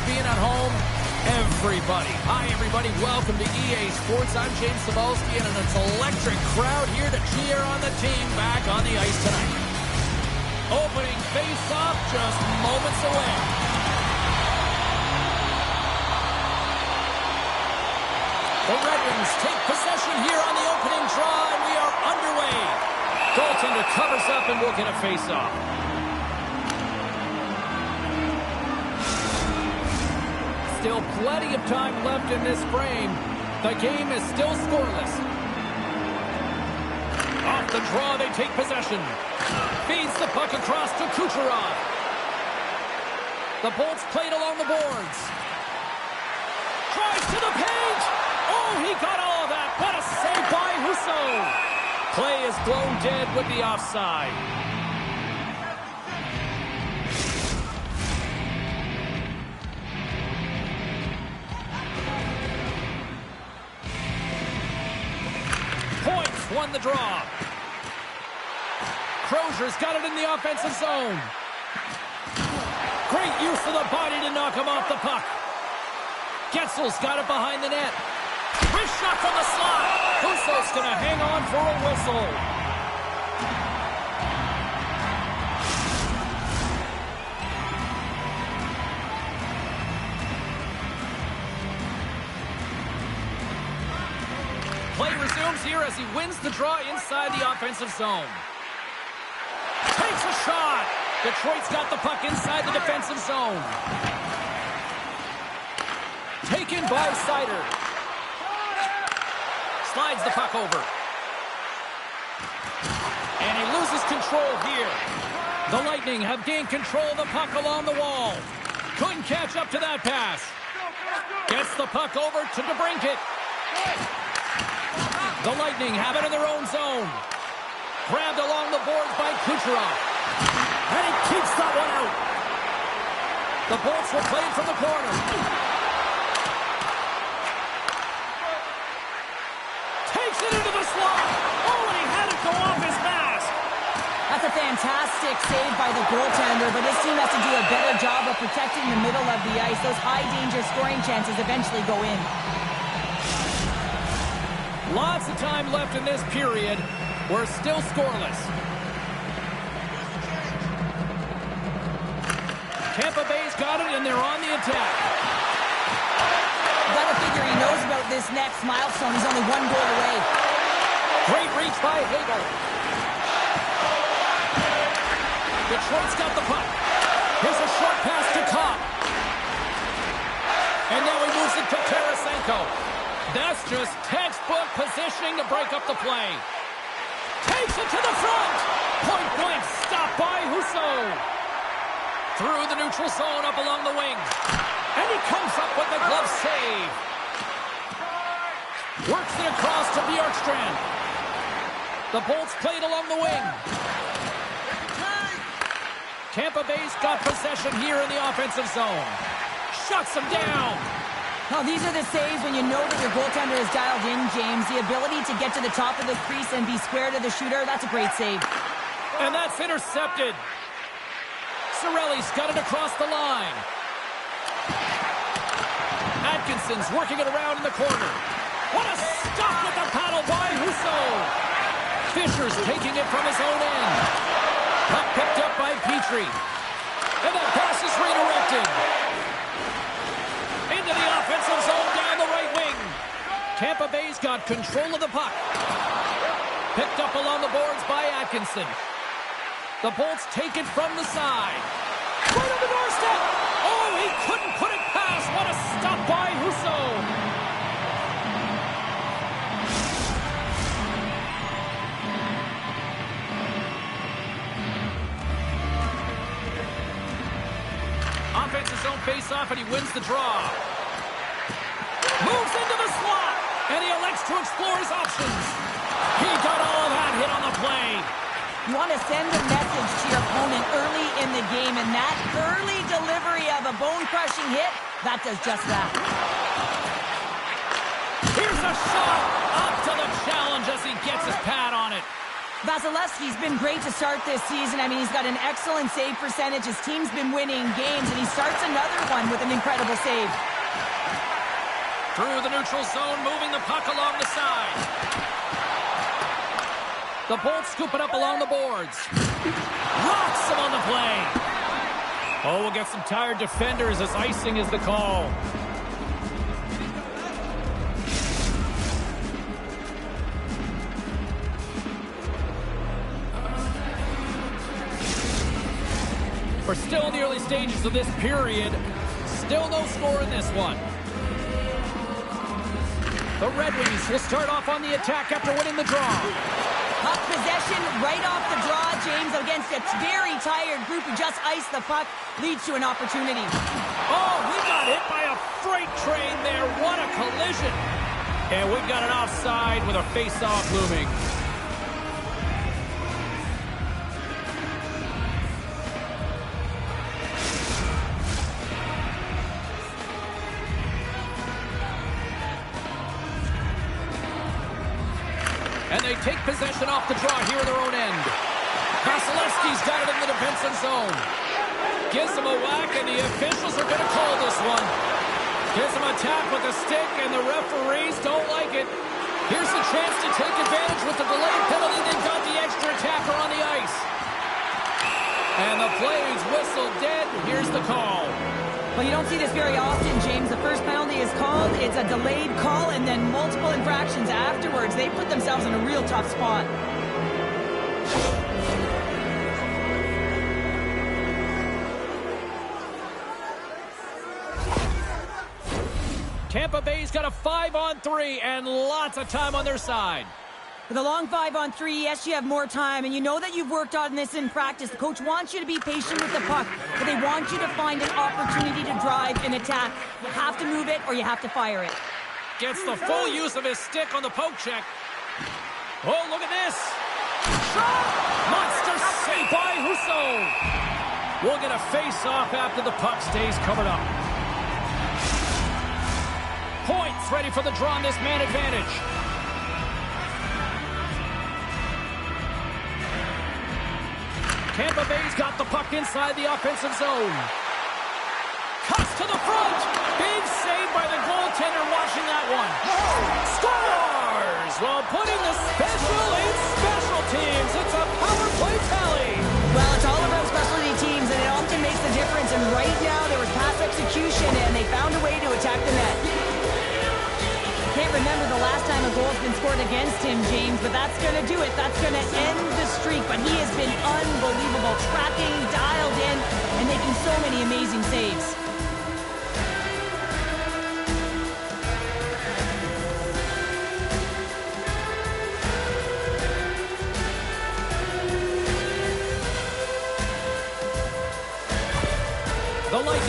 Being at home, everybody. Hi, everybody. Welcome to EA Sports. I'm James Cebulski, and it's an electric crowd here to cheer on the team back on the ice tonight. Opening face-off just moments away. The Red Wings take possession here on the opening draw, and we are underway. Goaltender covers up, and we'll get a face-off. Still plenty of time left in this frame. The game is still scoreless. Off the draw, they take possession. Feeds the puck across to Kucherov. The Bolts played along the boards. Tries to the page. Oh, he got all of that. What a save by Husso. Play is blown dead with the offside. Won the draw. Crozier's got it in the offensive zone. Great use of the body to knock him off the puck. Getzel's got it behind the net. Wrist shot from the slot. Husso's going to hang on for a whistle. Play resumes here as he wins the draw inside the offensive zone. Takes a shot. Detroit's got the puck inside the defensive zone. Taken by Seider. Slides the puck over. And he loses control here. The Lightning have gained control of the puck along the wall. Couldn't catch up to that pass. Gets the puck over to DeBrincat. The Lightning have it in their own zone. Grabbed along the boards by Kucherov. And he keeps that one out. The Bolts will play it from the corner. Takes it into the slot. Oh, and he had it go off his mask. That's a fantastic save by the goaltender, but this team has to do a better job of protecting the middle of the ice. Those high-danger scoring chances eventually go in. Lots of time left in this period. We're still scoreless. Tampa Bay's got it, and they're on the attack. You gotta figure he knows about this next milestone. He's only one goal away. Great reach by Hagel. Detroit's got the puck. Here's a short pass to Cobb. And now he moves it to Tarasenko. That's just textbook positioning to break up the play. Takes it to the front. Point blank stop by Husso. Through the neutral zone up along the wing. And he comes up with the glove save. Works it across to Bjorkstrand. The Bolts played along the wing. Tampa Bay's got possession here in the offensive zone. Shuts them down. Now, these are the saves when you know that your goaltender is dialed in, James. The ability to get to the top of the crease and be square to the shooter, that's a great save. And that's intercepted. Cirelli's got it across the line. Atkinson's working it around in the corner. What a stop with the paddle by Husso. Fisher's taking it from his own end. Puck picked up by Petrie. And that pass is redirected. Into the offensive zone down the right wing. Tampa Bay's got control of the puck. Picked up along the boards by Atkinson. The Bolts take it from the side. Right on the doorstep. Oh, he couldn't put it past. What a stop by Husso. Offensive zone face-off, and he wins the draw. Moves into the slot, and he elects to explore his options. He got all of that hit on the play. You want to send a message to your opponent early in the game, and that early delivery of a bone-crushing hit, that does just that. Here's a shot up to the challenge as he gets his pad on it. Vasilevsky's been great to start this season. I mean, he's got an excellent save percentage. His team's been winning games, and he starts another one with an incredible save. Through the neutral zone, moving the puck along the side. The Bolts scoop it up along the boards. Rocks him on the play. Oh, we'll get some tired defenders as icing is the call. We're still in the early stages of this period. Still no score in this one. The Red Wings will start off on the attack after winning the draw. Puck possession right off the draw, James, against a very tired group who just iced the puck, leads to an opportunity. Oh, we got hit by a freight train there. What a collision. And we've got an offside with a face-off looming. And they take possession off the draw here in their own end. Vasilevsky's got it in the defensive zone. Gives him a whack, and the officials are going to call this one. Gives him a tap with a stick, and the referees don't like it. Here's the chance to take advantage with the delayed penalty. They've got the extra attacker on the ice. And the play's whistled dead. Here's the call. Well, you don't see this very often, James. The first penalty is called, it's a delayed call, and then multiple infractions afterwards. They put themselves in a real tough spot. Tampa Bay's got a 5-on-3 and lots of time on their side. With a long 5-on-3, yes, you have more time, and you know that you've worked on this in practice. The coach wants you to be patient with the puck, but they want you to find an opportunity to drive and attack. You have to move it, or you have to fire it. Gets the full use of his stick on the poke check. Oh, look at this. Shot! Monster save by Husso. We'll get a face-off after the puck stays covered up. Points ready for the draw on this man advantage. Tampa Bay's got the puck inside the offensive zone. Cuts to the front. Big save by the goaltender watching that one. Scores! While putting the special in special teams. It's a power play tally. Well, it's all about specialty teams, and it often makes a difference. And right now, there was pass execution, and they found a way to attack the net. Can't remember the last time a goal's been scored against him, James, but that's going to do it. That's going to end the streak, but he has been unbelievable, tracking, dialed in, and making so many amazing saves.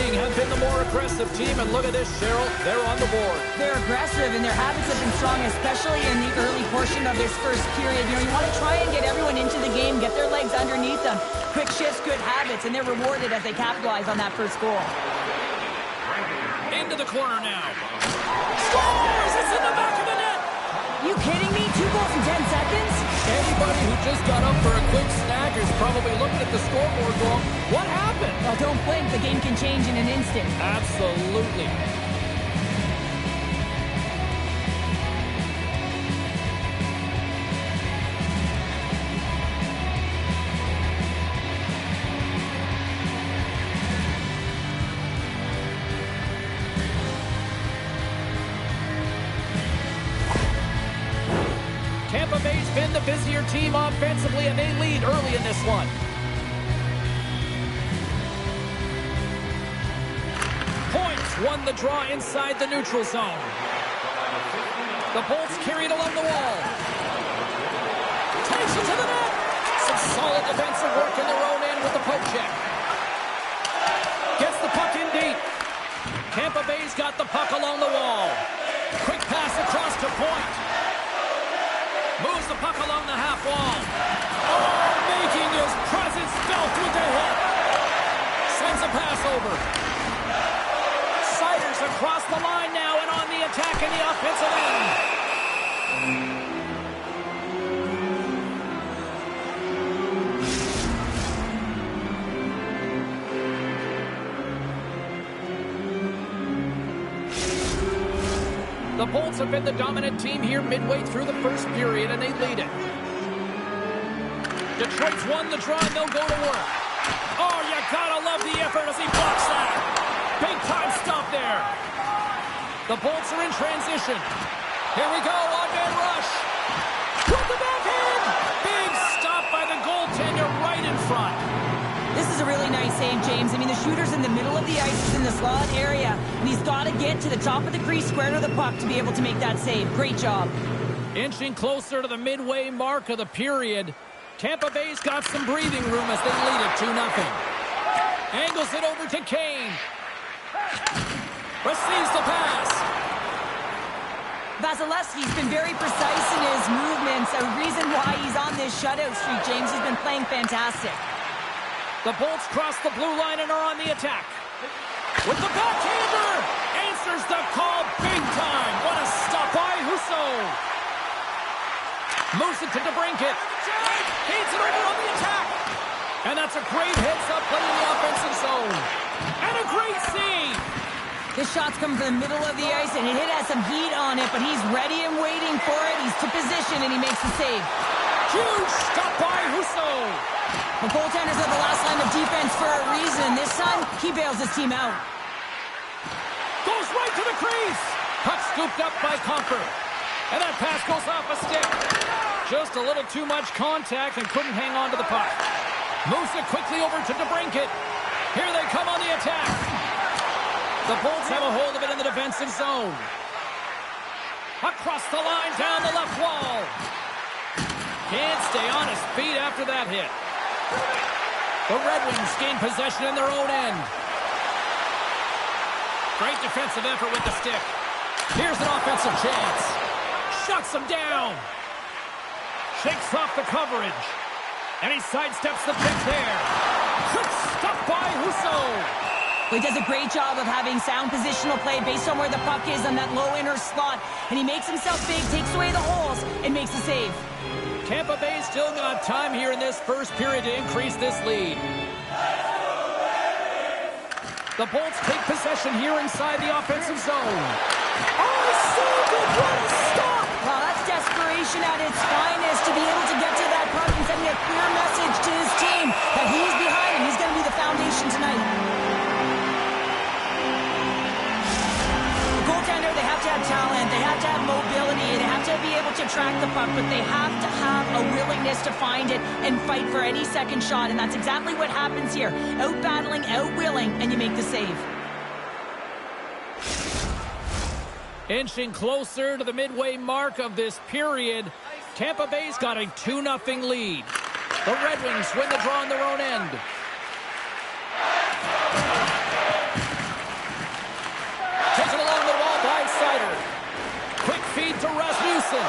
Lightning have been the more aggressive team, and look at this, Cheryl. They're on the board. They're aggressive, and their habits have been strong, especially in the early portion of this first period. You know, you want to try and get everyone into the game, get their legs underneath them. Quick shifts, good habits, and they're rewarded as they capitalize on that first goal. Into the corner now. Scores! It's in the back of the net! You kidding me? 2 goals in 10 seconds? Anybody who just got up for a quick snack is probably looking at the scoreboard going, what happened? Well, don't blink. The game can change in an instant. Absolutely. Tampa Bay's been the busier team offensively, and they lead early in this one. Points won the draw inside the neutral zone. The Bolts carried along the wall. Takes it to the net. Some solid defensive work in their own end with the poke check. Gets the puck in deep. Tampa Bay's got the puck along the wall. Quick pass across to point. Moves the puck along the half wall. Oh, making his presence felt with the hit. Sends a pass over. Siders across the line now and on the attack in the offensive end. The Bolts have been the dominant team here midway through the first period, and they lead it. Detroit's won the draw, and they'll go to work. Oh, you gotta love the effort as he blocks that. Big time stop there. The Bolts are in transition. Here we go, on-man rush. With the backhand. Big stop by the goaltender right in front. This is a really nice save, James. I mean, the shooter's in the middle of the ice, is in the slot area, and he's got to get to the top of the crease, square to the puck to be able to make that save. Great job. Inching closer to the midway mark of the period. Tampa Bay's got some breathing room as they lead it 2-0. Angles it over to Kane. Receives the pass. Vasilevsky's been very precise in his movements, a reason why he's on this shutout streak, James. He's been playing fantastic. The Bolts cross the blue line and are on the attack. With the backhander, answers the call big time. What a stop by Husso. Moves it to DeBrincat. Feeds it over on the attack. And that's a great heads-up play in the offensive zone. And a great save. This shot's coming from the middle of the ice, and it has some heat on it, but he's ready and waiting for it. He's to position, and he makes the save. Huge stop by Husso. The goaltenders are the last line of defense for a reason. This time, he bails his team out. Goes right to the crease. Puck scooped up by Comfort. And that pass goes off a stick. Just a little too much contact and couldn't hang on to the puck. Moves it quickly over to DeBrincat. Here they come on the attack. The Bolts have a hold of it in the defensive zone. Across the line, down the left wall. Can't stay on his feet after that hit. The Red Wings gain possession in their own end. Great defensive effort with the stick. Here's an offensive chance. Shuts him down. Shakes off the coverage. And he sidesteps the pick there. Good stop by Husso. He does a great job of having sound positional play based on where the puck is on that low inner slot. And he makes himself big, takes away the holes, and makes a save. Tampa Bay still got time here in this first period to increase this lead. The Bolts take possession here inside the offensive zone. Oh, so good! What a stop! Wow, that's desperation at its finest to be able to get to that puck and sending a clear message to his team that he's behind him. He's going to be the foundation tonight. Goaltender, they have to have talent, they have to have mobility, they have to be able to track the puck, but they have to have a willingness to find it and fight for any second shot, and that's exactly what happens here. Out-battling, out-willing, and you make the save. Inching closer to the midway mark of this period, Tampa Bay's got a 2-0 lead. The Red Wings win the draw on their own end. Wilson.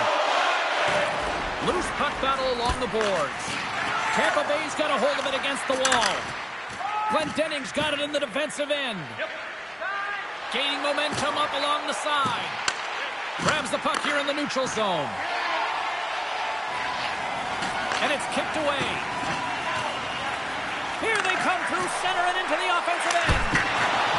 Loose puck battle along the boards. Tampa Bay's got a hold of it against the wall. Glendenning's got it in the defensive end. Gaining momentum up along the side. Grabs the puck here in the neutral zone. And it's kicked away. Here they come through center and into the offensive end.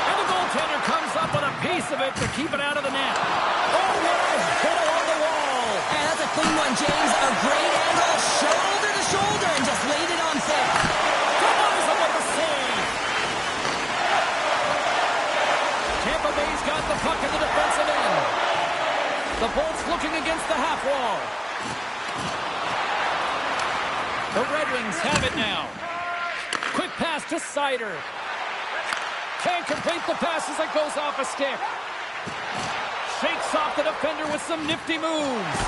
And the goaltender comes up with a piece of it to keep it out of the net. Oh, what a hit along the wall. And that's a clean one, James. A great angle, shoulder to shoulder, and just laid it on thick. Comes with the save. Tampa Bay's got the puck in the defensive end. The Bolts looking against the half wall. The Red Wings have it now. Quick pass to Sider. Can't complete the pass as it goes off a stick. Shakes off the defender with some nifty moves.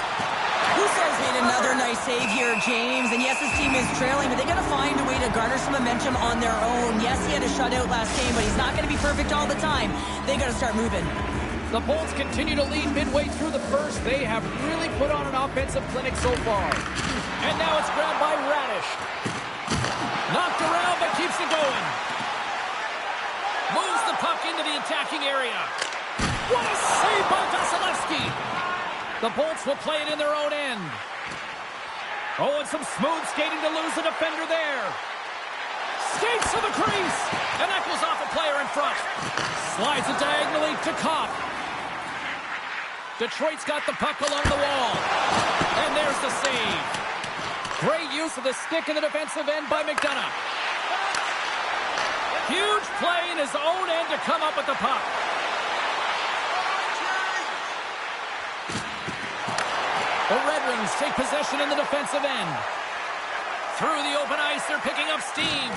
Husso's made another nice save here, James. And yes, his team is trailing, but they got to find a way to garner some momentum on their own. Yes, he had a shutout last game, but he's not going to be perfect all the time. They got to start moving. The Bolts continue to lead midway through the first. They have really put on an offensive clinic so far. And now it's grabbed by Radish. Knocked around, but keeps it going. Moves the puck into the attacking area. What a save by Vasilevsky. The Bolts will play it in their own end. Oh, and some smooth skating to lose the defender there. Skates to the crease. And that goes off a player in front. Slides it diagonally to Kopp. Detroit's got the puck along the wall. And there's the save. Great use of the stick in the defensive end by McDonough. Huge play in his own end to come up with the puck. The Red Wings take possession in the defensive end. Through the open ice, they're picking up steam.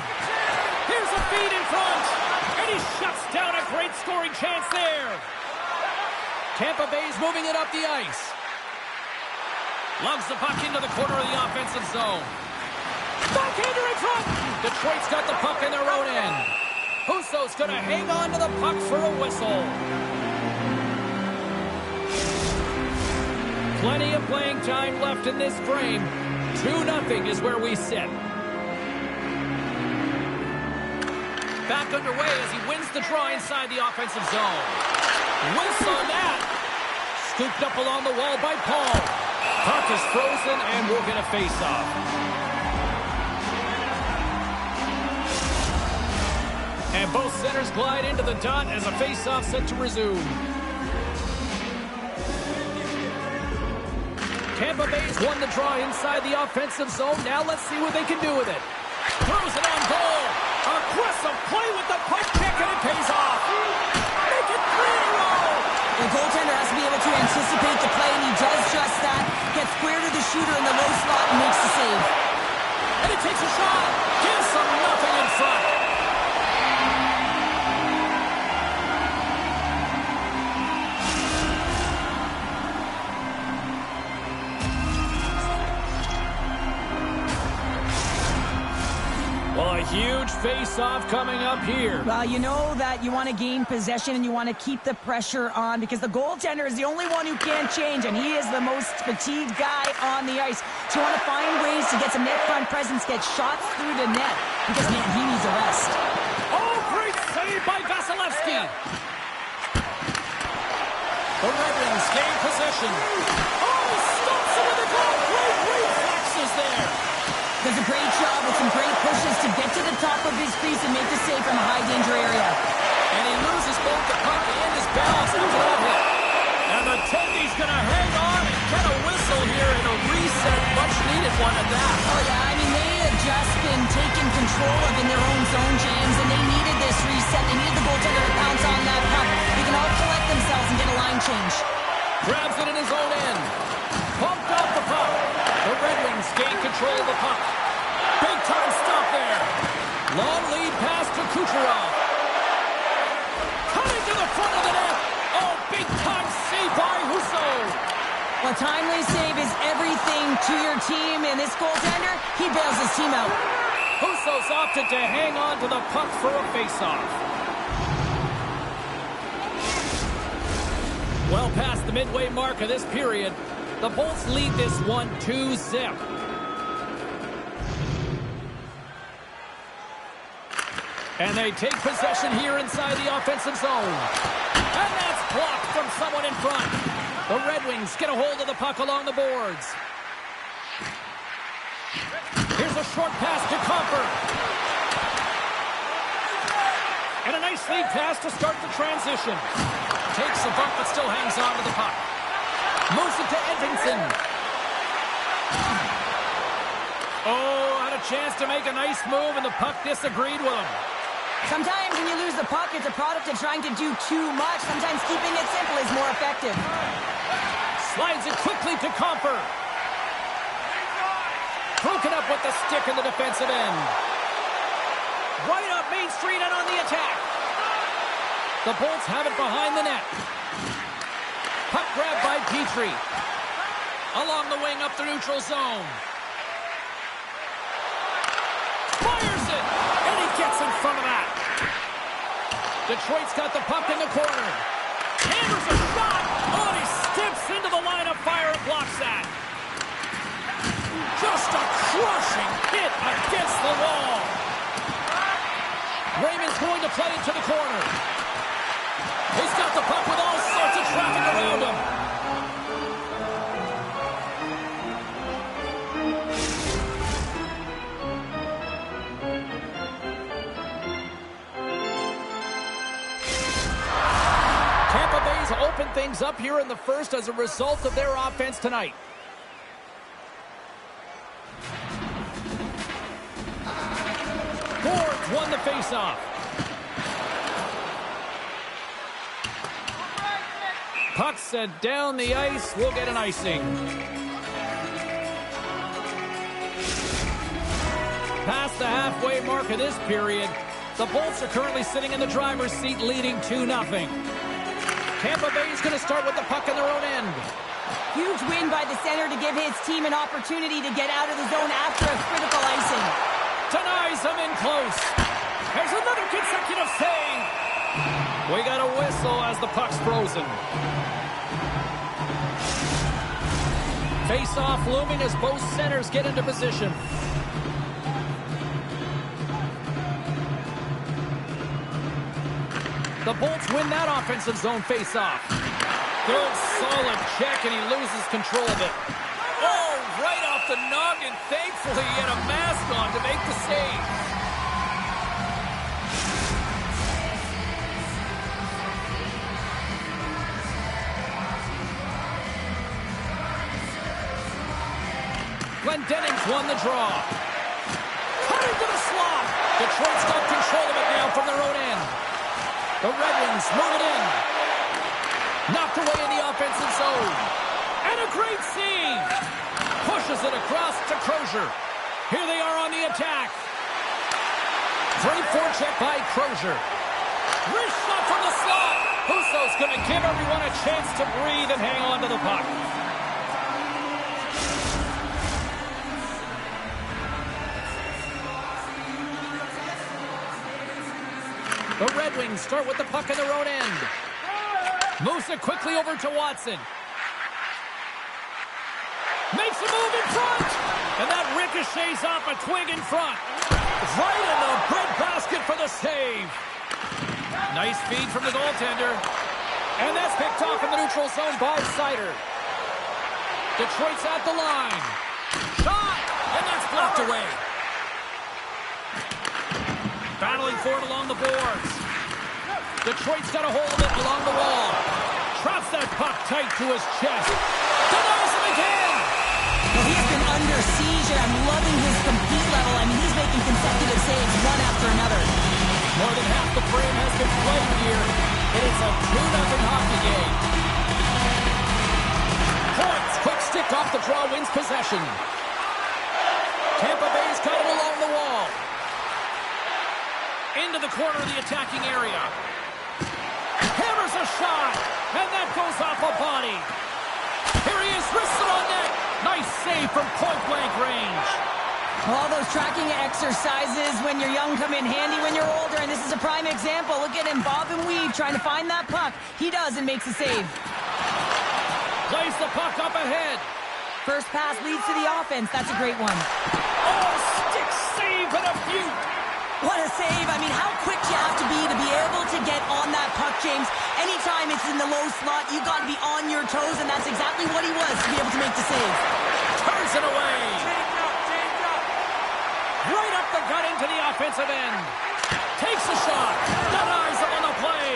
Here's a feed in front. And he shuts down a great scoring chance there. Tampa Bay's moving it up the ice. Lugs the puck into the corner of the offensive zone. Backhander in front. Detroit's got the puck in their own end. Husso's going to hang on to the puck for a whistle. Plenty of playing time left in this frame. 2-0 is where we sit. Back underway as he wins the draw inside the offensive zone. Whistle on that. Scooped up along the wall by Paul. Puck is frozen and we'll get a face-off. And both centers glide into the dot as a face-off set to resume. Tampa Bay's won the draw inside the offensive zone. Now let's see what they can do with it. Throws it on goal. Aggressive play with the puck kick, and it pays off. Make it 3 in a row. The goaltender has to be able to anticipate the play, and he does just that. Gets square to the shooter in the low slot and makes the save. And he takes a shot. Gives them nothing in front. Well, a huge face-off coming up here. Well, you know that you want to gain possession and you want to keep the pressure on because the goaltender is the only one who can't change, and he is the most fatigued guy on the ice. So you want to find ways to get some net front presence, get shots through the net because, man, he needs a rest. Oh, great save by Vasilevsky. The Red Wings gain possession. Oh, stops it with a glove. Great reflexes there. Does a great job with some great pushes to get to the top of his crease and make the save from a high-danger area. And he loses both the puck and his balance after that hit. And the Tendy's going to hang on and get a whistle here in a reset. Much-needed one at that. Oh, yeah, I mean, they had just been taken control of in their own zone, James, and they needed this reset. They needed the goaltender to pounce on that puck. They can all collect themselves and get a line change. Grabs it in his own end. Pumped off the puck. The Red Wings gain control of the puck. Big time stop there. Long lead pass to Kucherov. Cutting to the front of the net. Oh, big time save by Husso. A timely save is everything to your team, and this goaltender, he bails his team out. Husso's opted to hang on to the puck for a faceoff. Well past the midway mark of this period. The Bolts lead this one 2-0. And they take possession here inside the offensive zone. And that's blocked from someone in front. The Red Wings get a hold of the puck along the boards. Here's a short pass to Comfort. And a nice lead pass to start the transition. Takes a bump but still hangs on to the puck. Moves it to Edvinsson. Oh, had a chance to make a nice move and the puck disagreed with him. Sometimes when you lose the puck, it's a product of trying to do too much. Sometimes keeping it simple is more effective. Slides it quickly to Comfort. Broken up with the stick in the defensive end. Right up Main Street and on the attack. The Bolts have it behind the net. Puck grab by Petrie. Along the wing up the neutral zone. Fires it! And he gets in front of that. Detroit's got the puck in the corner. Hammers a shot! Oh, and he steps into the line of fire and blocks that. Just a crushing hit against the wall. Raymond's going to play it to the corner. He's got the puck with all sorts of traffic around him. Tampa Bay's opened things up here in the first as a result of their offense tonight. Boards won the faceoff. Puck sent down the ice. We'll get an icing. Past the halfway mark of this period, the Bolts are currently sitting in the driver's seat leading 2-0. Tampa Bay is going to start with the puck in their own end. Huge win by the center to give his team an opportunity to get out of the zone after a critical icing. Denies him in close. There's another consecutive save. We got a whistle as the puck's frozen. Face-off looming as both centers get into position. The Bolts win that offensive zone face-off. Good, solid check, and he loses control of it. Oh, right off the noggin. Thankfully, he had a mask on to make the save. Glendening's won the draw. Cut into the slot. Detroit's got control of it now from their own end. The Red Wings move it in. Knocked away in the offensive zone. And a great save. Pushes it across to Crozier. Here they are on the attack. Great forecheck by Crozier. Wrist shot from the slot. Husso's going to give everyone a chance to breathe and hang on to the puck. The Red Wings start with the puck in their own end. Moves it quickly over to Watson. Makes a move in front. And that ricochets off a twig in front. Right in the breadbasket for the save. Nice feed from the goaltender. And that's picked off in the neutral zone by Sider. Detroit's at the line. Shot! And that's blocked away. Battling for it along the boards. Detroit's got a hold of it along the wall. Traps that puck tight to his chest. Denies him again! Well, he's been under siege, and I'm loving his compete level. I mean, he's making consecutive saves one after another. More than half the frame has been played here, and it's a 2-0 hockey game. Points. Quick stick off the draw wins possession. Tampa Bay's got it along the wall. Into the corner of the attacking area. Hammers a shot, and that goes off a body. Here he is, wristed on net. Nice save from point-blank range. All those tracking exercises when you're young come in handy when you're older, and this is a prime example. Look at him bob and weave trying to find that puck. He does and makes a save. Plays the puck up ahead. First pass leads to the offense. That's a great one. Oh, stick save and a beaut. What a save. I mean, how quick you have to be able to get on that puck, James. Anytime it's in the low slot, you got to be on your toes, and that's exactly what he was to be able to make the save. Turns it away. Right up the gut into the offensive end. Takes a shot. Denies him on the play.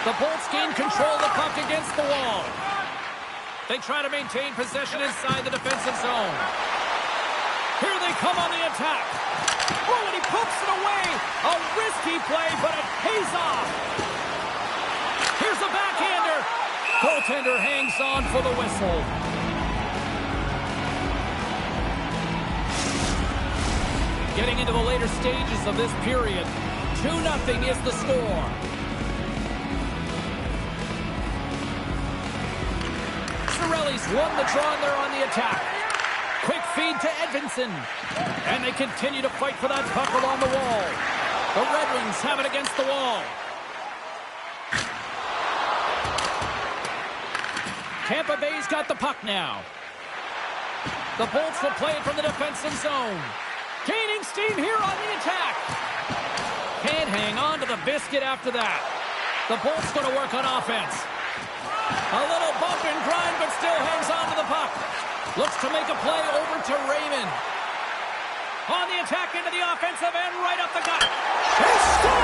The Bolts gain control of the puck against the wall. They try to maintain possession inside the defensive zone. Here they come on the attack. Oh, and he pumps it away. A risky play, but it pays off. Here's a backhander. Goaltender hangs on for the whistle. Getting into the later stages of this period, 2-0 is the score. Cirelli's won the draw and they're on the attack. Quick feed to Edvinsson. And they continue to fight for that puck along the wall. The Red Wings have it against the wall. Tampa Bay's got the puck now. The Bolts will play it from the defensive zone. Gaining steam here on the attack. Can't hang on to the biscuit after that. The Bolts going to work on offense. A little bump and grind, but still hangs on to the puck. Looks to make a play over to Raymond. On the attack into the offensive end, right up the gut. He scores!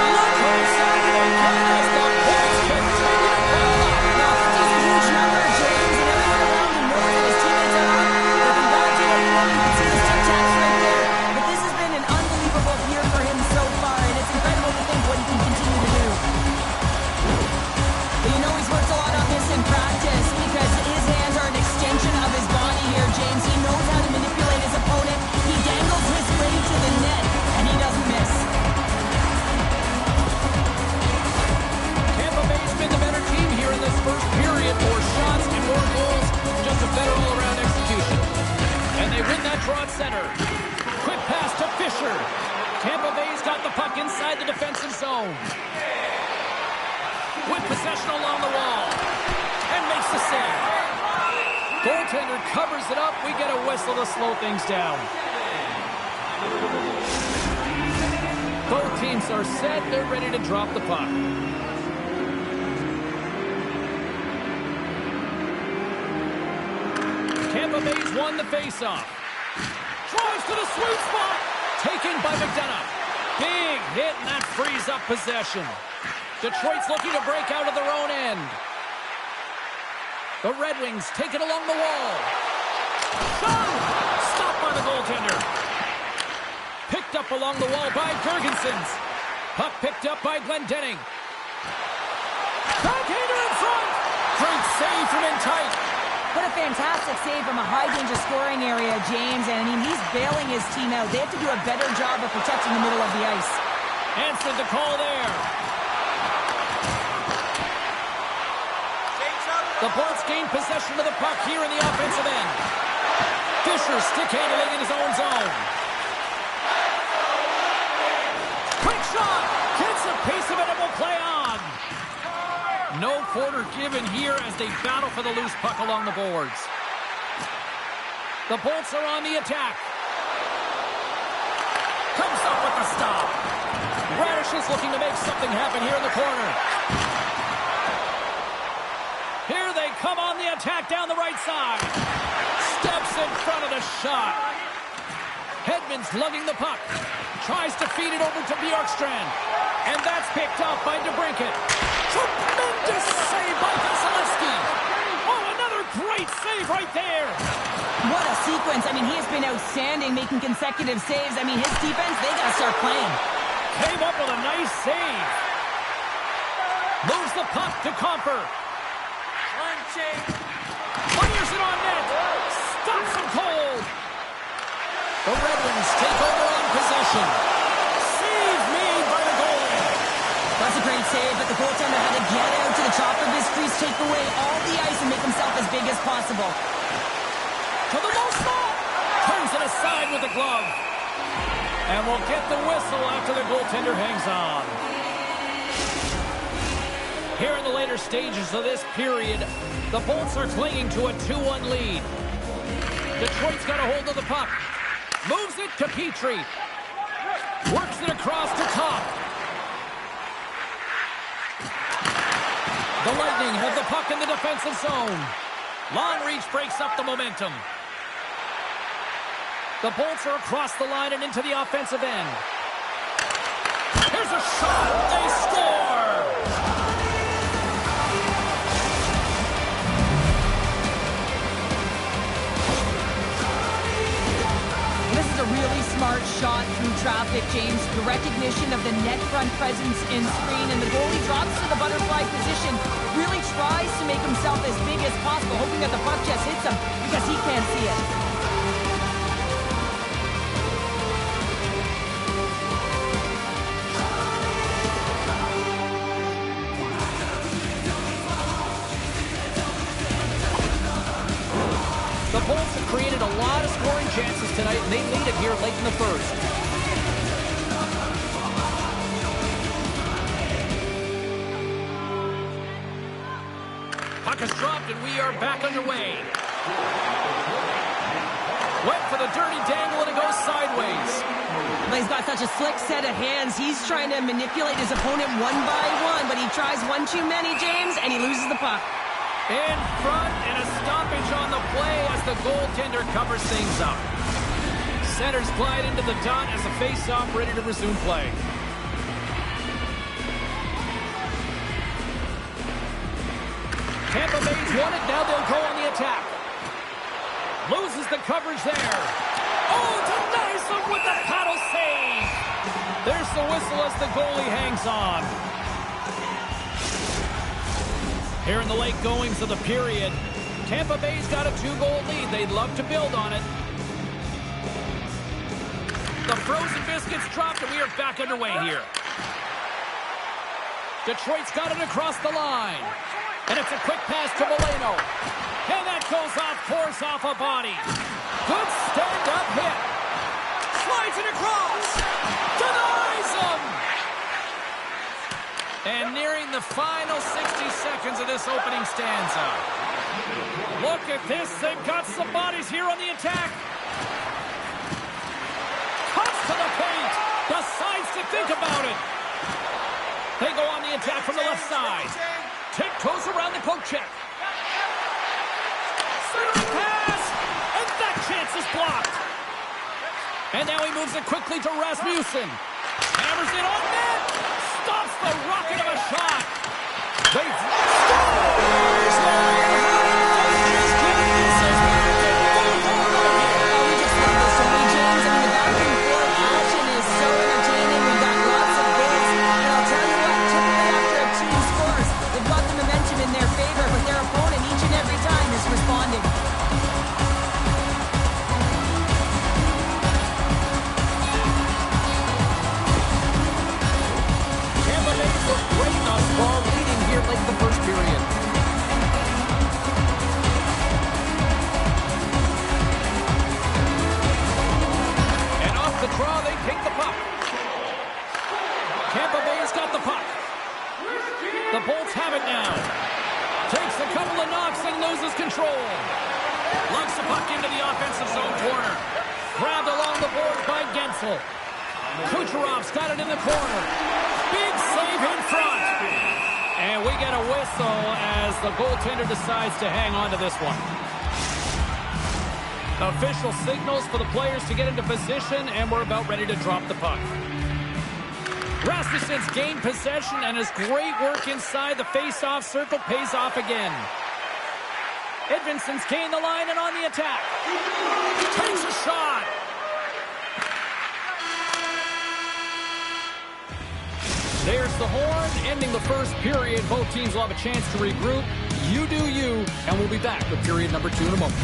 Look who's Saturday as the Bolts continue to pile up. Now, 50's a huge number, James, and everyone around him knows that his teammates are up. They congratulate him. You can see his tic-tacs right there. But this has been an unbelievable year for him so far, and it's incredible to think what he can continue to do. But you know he's worked a lot on this in practice because his hands are an extension of his body here, James. He knows how to manipulate his opponent. He dangles his way to the net, and he doesn't miss. Tampa Bay's been the better team here in this first period. More shots and more goals. Just a better all-around execution. And they win that draw at center. Quick pass to Fisher. Tampa Bay's got the puck inside the defensive zone. With possession along the wall. And makes the save. Goaltender covers it up. We get a whistle to slow things down. Both teams are set. They're ready to drop the puck. Tampa Bay's won the faceoff. Drives to the sweet spot. Taken by McDonough. Big hit, and that frees up possession. Detroit's looking to break out of their own end. The Red Wings take it along the wall. Shot! Stopped by the goaltender. Picked up along the wall by Gergensons. Puck picked up by Glendening. Backhander in front. Great save from in tight. What a fantastic save from a high-danger scoring area, James. And, I mean, he's bailing his team out. They have to do a better job of protecting the middle of the ice. Answered the call there. The Bolts gain possession of the puck here in the offensive end. Fisher stick handling in his own zone. Quick shot. Gets a piece of it and will play on. No quarter given here as they battle for the loose puck along the boards. The Bolts are on the attack. Comes up with the stop. Radish is looking to make something happen here in the corner. Here they come on the attack down the right side. Steps in front of the shot. Hedman's lugging the puck. Tries to feed it over to Bjorkstrand. And that's picked up by DeBrincat. Tremendous save by Vasilevsky. Oh, another great save right there. What a sequence. I mean, he has been outstanding, making consecutive saves. I mean, his defense, they got to start playing. Came up with a nice save. Moves the puck to Comfer. Fires it on net. Stops him cold. The Red Wings take over on possession. Save made by the goalie. That's a great save, but the goaltender had to get out to the top of his crease, take away all the ice, and make himself as big as possible. To the low spot. Turns it aside with the glove. And we'll get the whistle after the goaltender hangs on. Here in the later stages of this period, the Bolts are clinging to a 2-1 lead. Detroit's got a hold of the puck. Moves it to Petrie. Works it across to Top. The Lightning have the puck in the defensive zone. Long reach breaks up the momentum. The Bolts are across the line and into the offensive end. Here's a shot. They score! This is a really smart shot through traffic, James. The recognition of the net front presence in screen, and the goalie drops to the butterfly position. Really tries to make himself as big as possible, hoping that the puck just hits him because he can't see it. The Bolts have created a lot of scoring chances tonight, and they lead it here late in the first. Puck is dropped, and we are back underway. Went for the dirty dangle, and it goes sideways. But he's got such a slick set of hands. He's trying to manipulate his opponent one by one, but he tries one too many, James, and he loses the puck. In front, and a stoppage on the play as the goaltender covers things up. Centers glide into the dot as the face-off ready to resume play. Tampa Bay's won it, now they'll go on the attack. Loses the coverage there. Oh, denies them with the paddle save. There's the whistle as the goalie hangs on. Here in the late goings of the period, Tampa Bay's got a 2-goal lead. They'd love to build on it. The frozen biscuits dropped, and we are back underway here. Detroit's got it across the line. And it's a quick pass to Molino. And that goes off, pours off a body. Good stand-up hit. Slides it across. Denies him. And nearing the final 60 seconds of this opening stanza. Look at this. They've got some bodies here on the attack. Cuts to the paint. Decides to think about it. They go on the attack from the left side. Tiptoes around the poke check. Centering pass. And that chance is blocked. And now he moves it quickly to Rasmussen. Hammers it on net. Stops the rocket of a shot. They the first period. And off the draw, they take the puck. Tampa Bay's got the puck. The Bolts have it now. Takes a couple of knocks and loses control. Lugs the puck into the offensive zone corner. Grabbed along the boards by Gensel. Kucherov's got it in the corner. Big save in front. And we get a whistle as the goaltender decides to hang on to this one. Official signals for the players to get into position, and we're about ready to drop the puck. Rasmussen's gained possession, and his great work inside the face-off circle pays off again. Edvinson's gained the line and on the attack. Takes a shot. There's the horn, ending the first period. Both teams will have a chance to regroup. You do you, and we'll be back with period number 2 in a moment.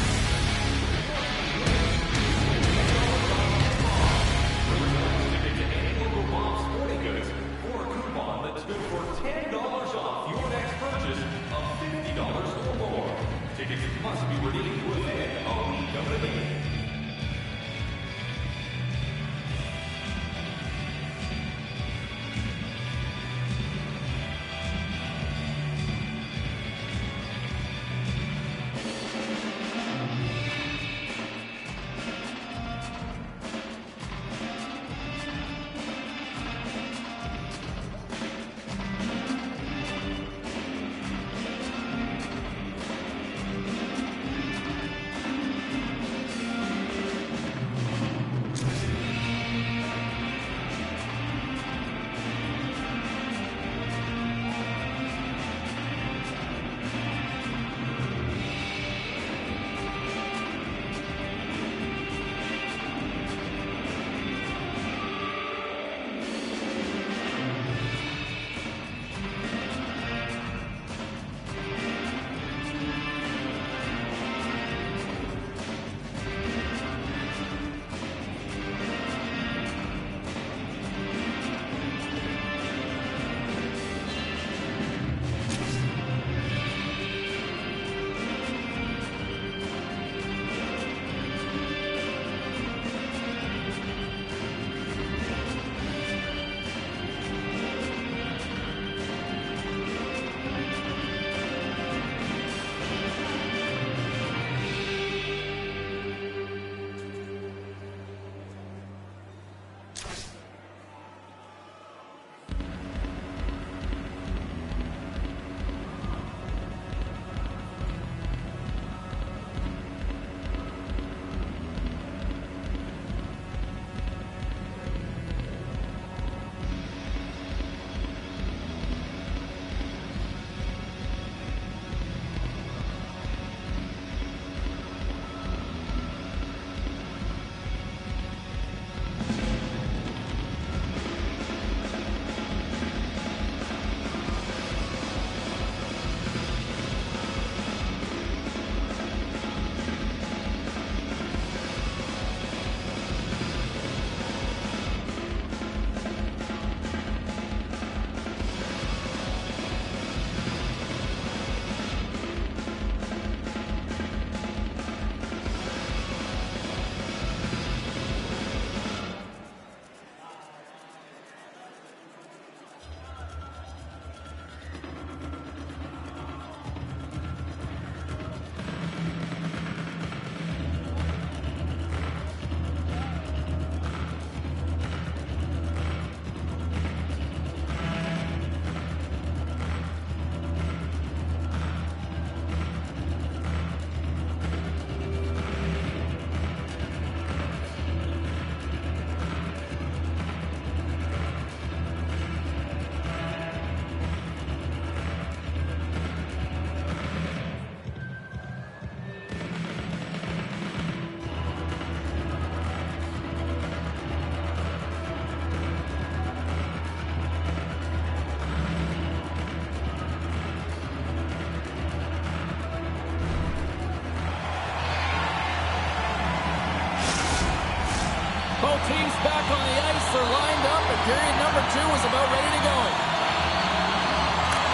Both teams back on the ice. They're lined up, and period number 2 is about ready to go.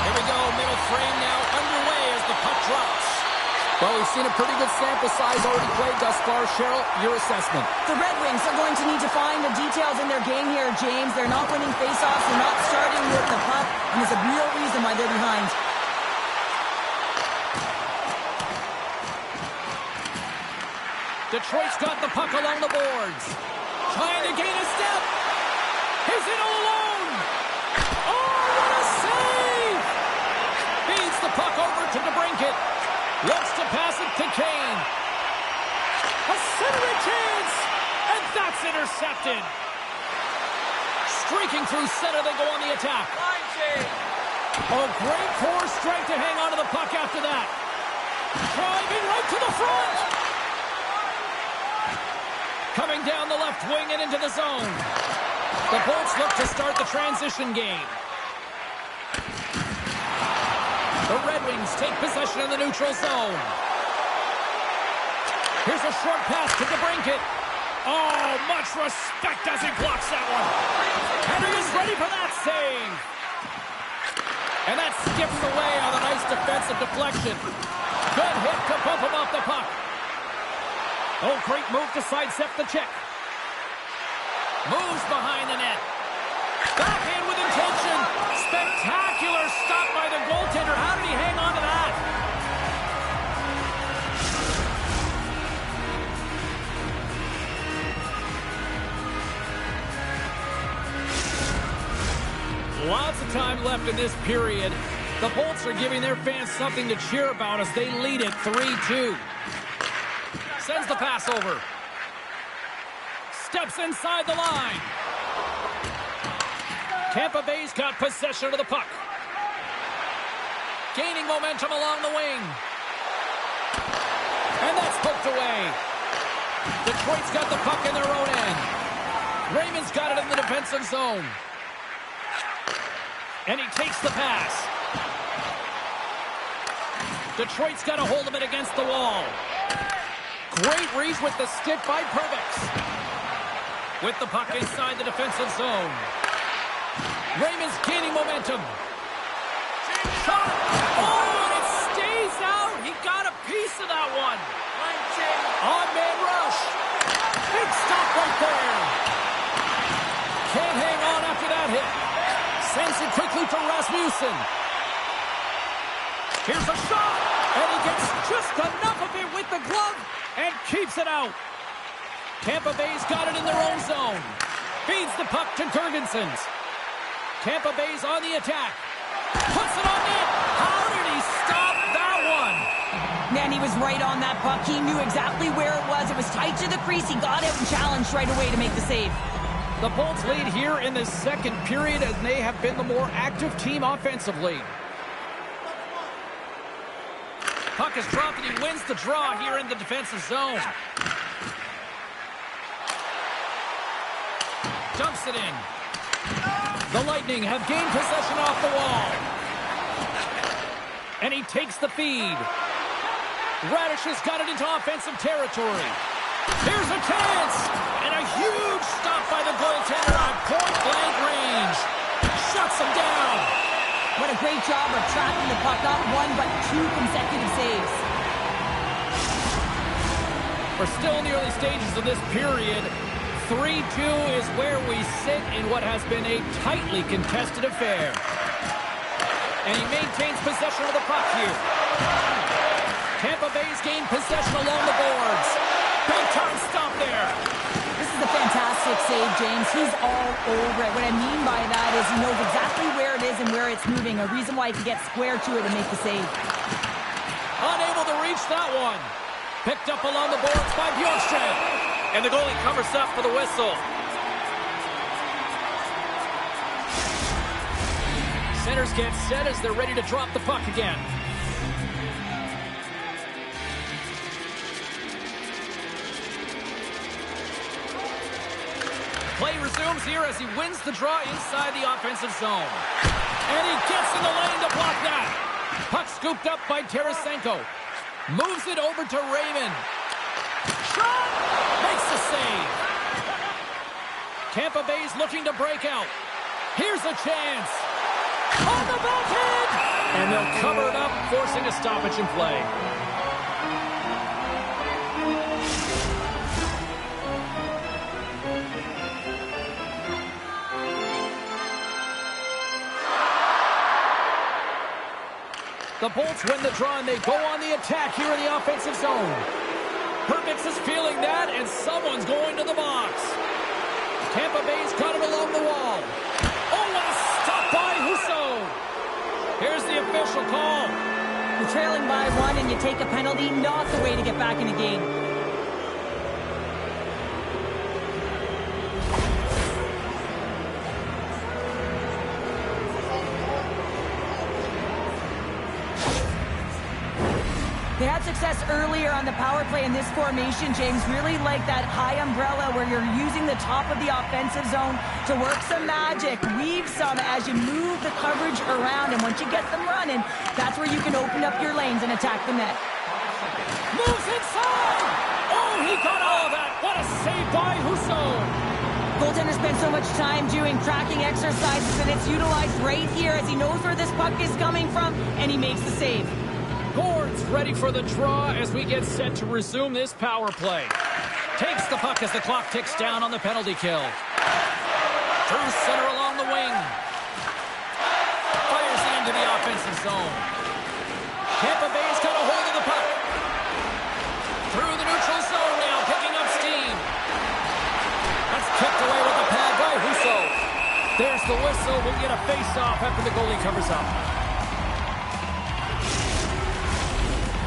Here we go. Middle frame now underway as the puck drops. Well, we've seen a pretty good sample size already played thus far. Cheryl, your assessment. The Red Wings are going to need to find the details in their game here, James. They're not winning faceoffs. They're not starting with the puck, and there's a real reason why they're behind. Detroit's got the puck along the boards. Trying to gain a step. He's in all alone. Oh, what a save! Feeds the puck over to DeBrincat. Looks to pass it to Kane. A centering chance! And that's intercepted. Streaking through center, they go on the attack. Line change. Oh, great core strength to hang on to the puck after that. Driving right to the front. Coming down the left wing and into the zone. The Bolts look to start the transition game. The Red Wings take possession in the neutral zone. Here's a short pass to DeBrincat. Oh, much respect as he blocks that one. And he is ready for that save. And that skips away on a nice defensive deflection. Good hit to bump him off the puck. Oh, great move to sidestep the check. Moves behind the net. Backhand with intention. Spectacular stop by the goaltender. How did he hang on to that? Lots of time left in this period. The Bolts are giving their fans something to cheer about as they lead it 3-2. Sends the pass over. Steps inside the line. Tampa Bay's got possession of the puck. Gaining momentum along the wing. And that's poked away. Detroit's got the puck in their own end. Raymond's got it in the defensive zone. And he takes the pass. Detroit's got a hold of it against the wall. Great reach with the stick by Purvix. With the puck inside the defensive zone. Raymond's gaining momentum. Shot! Oh, and it stays out. He got a piece of that one. On-man rush. Big stop right there. Can't hang on after that hit. Sends it quickly to Rasmussen. Here's a shot. And he gets just enough of it with the glove and keeps it out. Tampa Bay's got it in their own zone. Feeds the puck to Gergensons. Tampa Bay's on the attack. Puts it on net. How did he stop that one? Man, he was right on that puck. He knew exactly where it was. It was tight to the crease. He got out and challenged right away to make the save. The Bolts lead here in the second period as they have been the more active team offensively. Puck is dropped and he wins the draw here in the defensive zone. Dumps it in. The Lightning have gained possession off the wall. And he takes the feed. Radish has got it into offensive territory. Here's a chance. And a huge stop by the goaltender on point-blank range. Shuts him down. What a great job of tracking the puck. Not one, but 2 consecutive saves. We're still in the early stages of this period. 3-2 is where we sit in what has been a tightly contested affair. And he maintains possession of the puck here. Tampa Bay's gained possession along the boards. Big time stop there. This is a fantastic save, James. He's all over it. What I mean by that is he knows exactly where it is and where it's moving. A reason why he can get square to it and make the save. Unable to reach that one. Picked up along the boards by Bjorkstrand. And the goalie covers up for the whistle. Centers get set as they're ready to drop the puck again. Play resumes here as he wins the draw inside the offensive zone. And he gets in the lane to block that. Puck scooped up by Tarasenko. Moves it over to Raymond. Shot! Makes the save. Tampa Bay's looking to break out. Here's a chance. On the backhand! And they'll cover it up, forcing a stoppage in play. The Bolts win the draw, and they go on the attack here in the offensive zone. Hermix is feeling that, and someone's going to the box. Tampa Bay's got it along the wall. Oh, what a stop by Husso. Here's the official call. You're trailing by one and you take a penalty, not the way to get back in the game. They had success earlier on the power play in this formation, James. Really like that high umbrella where you're using the top of the offensive zone to work some magic, weave some as you move the coverage around. And once you get them running, that's where you can open up your lanes and attack the net. Moves inside! Oh, he got all of that! What a save by Husso! Goaltender spent so much time doing tracking exercises, and it's utilized right here as he knows where this puck is coming from, and he makes the save. Gord's ready for the draw as we get set to resume this power play. Takes the puck as the clock ticks down on the penalty kill. Through center along the wing. Fires it into the offensive zone. Tampa Bay's got a hold of the puck. Through the neutral zone now, picking up steam. That's kicked away with the pad by Husso. There's the whistle. We'll get a face-off after the goalie covers up.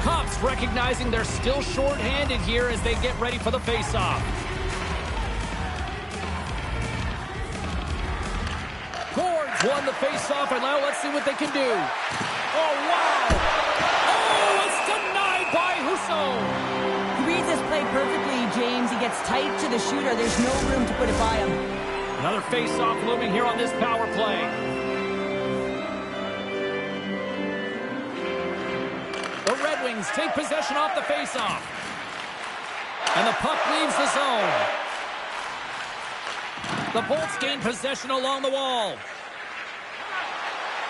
Cops recognizing they're still short-handed here as they get ready for the face-off. Gord's won the face-off, and now let's see what they can do. Oh, wow! Oh, it's denied by Husso! He reads this play perfectly, James. He gets tight to the shooter. There's no room to put it by him. Another face-off looming here on this power play. Wings take possession off the face-off. And the puck leaves the zone. The Bolts gain possession along the wall.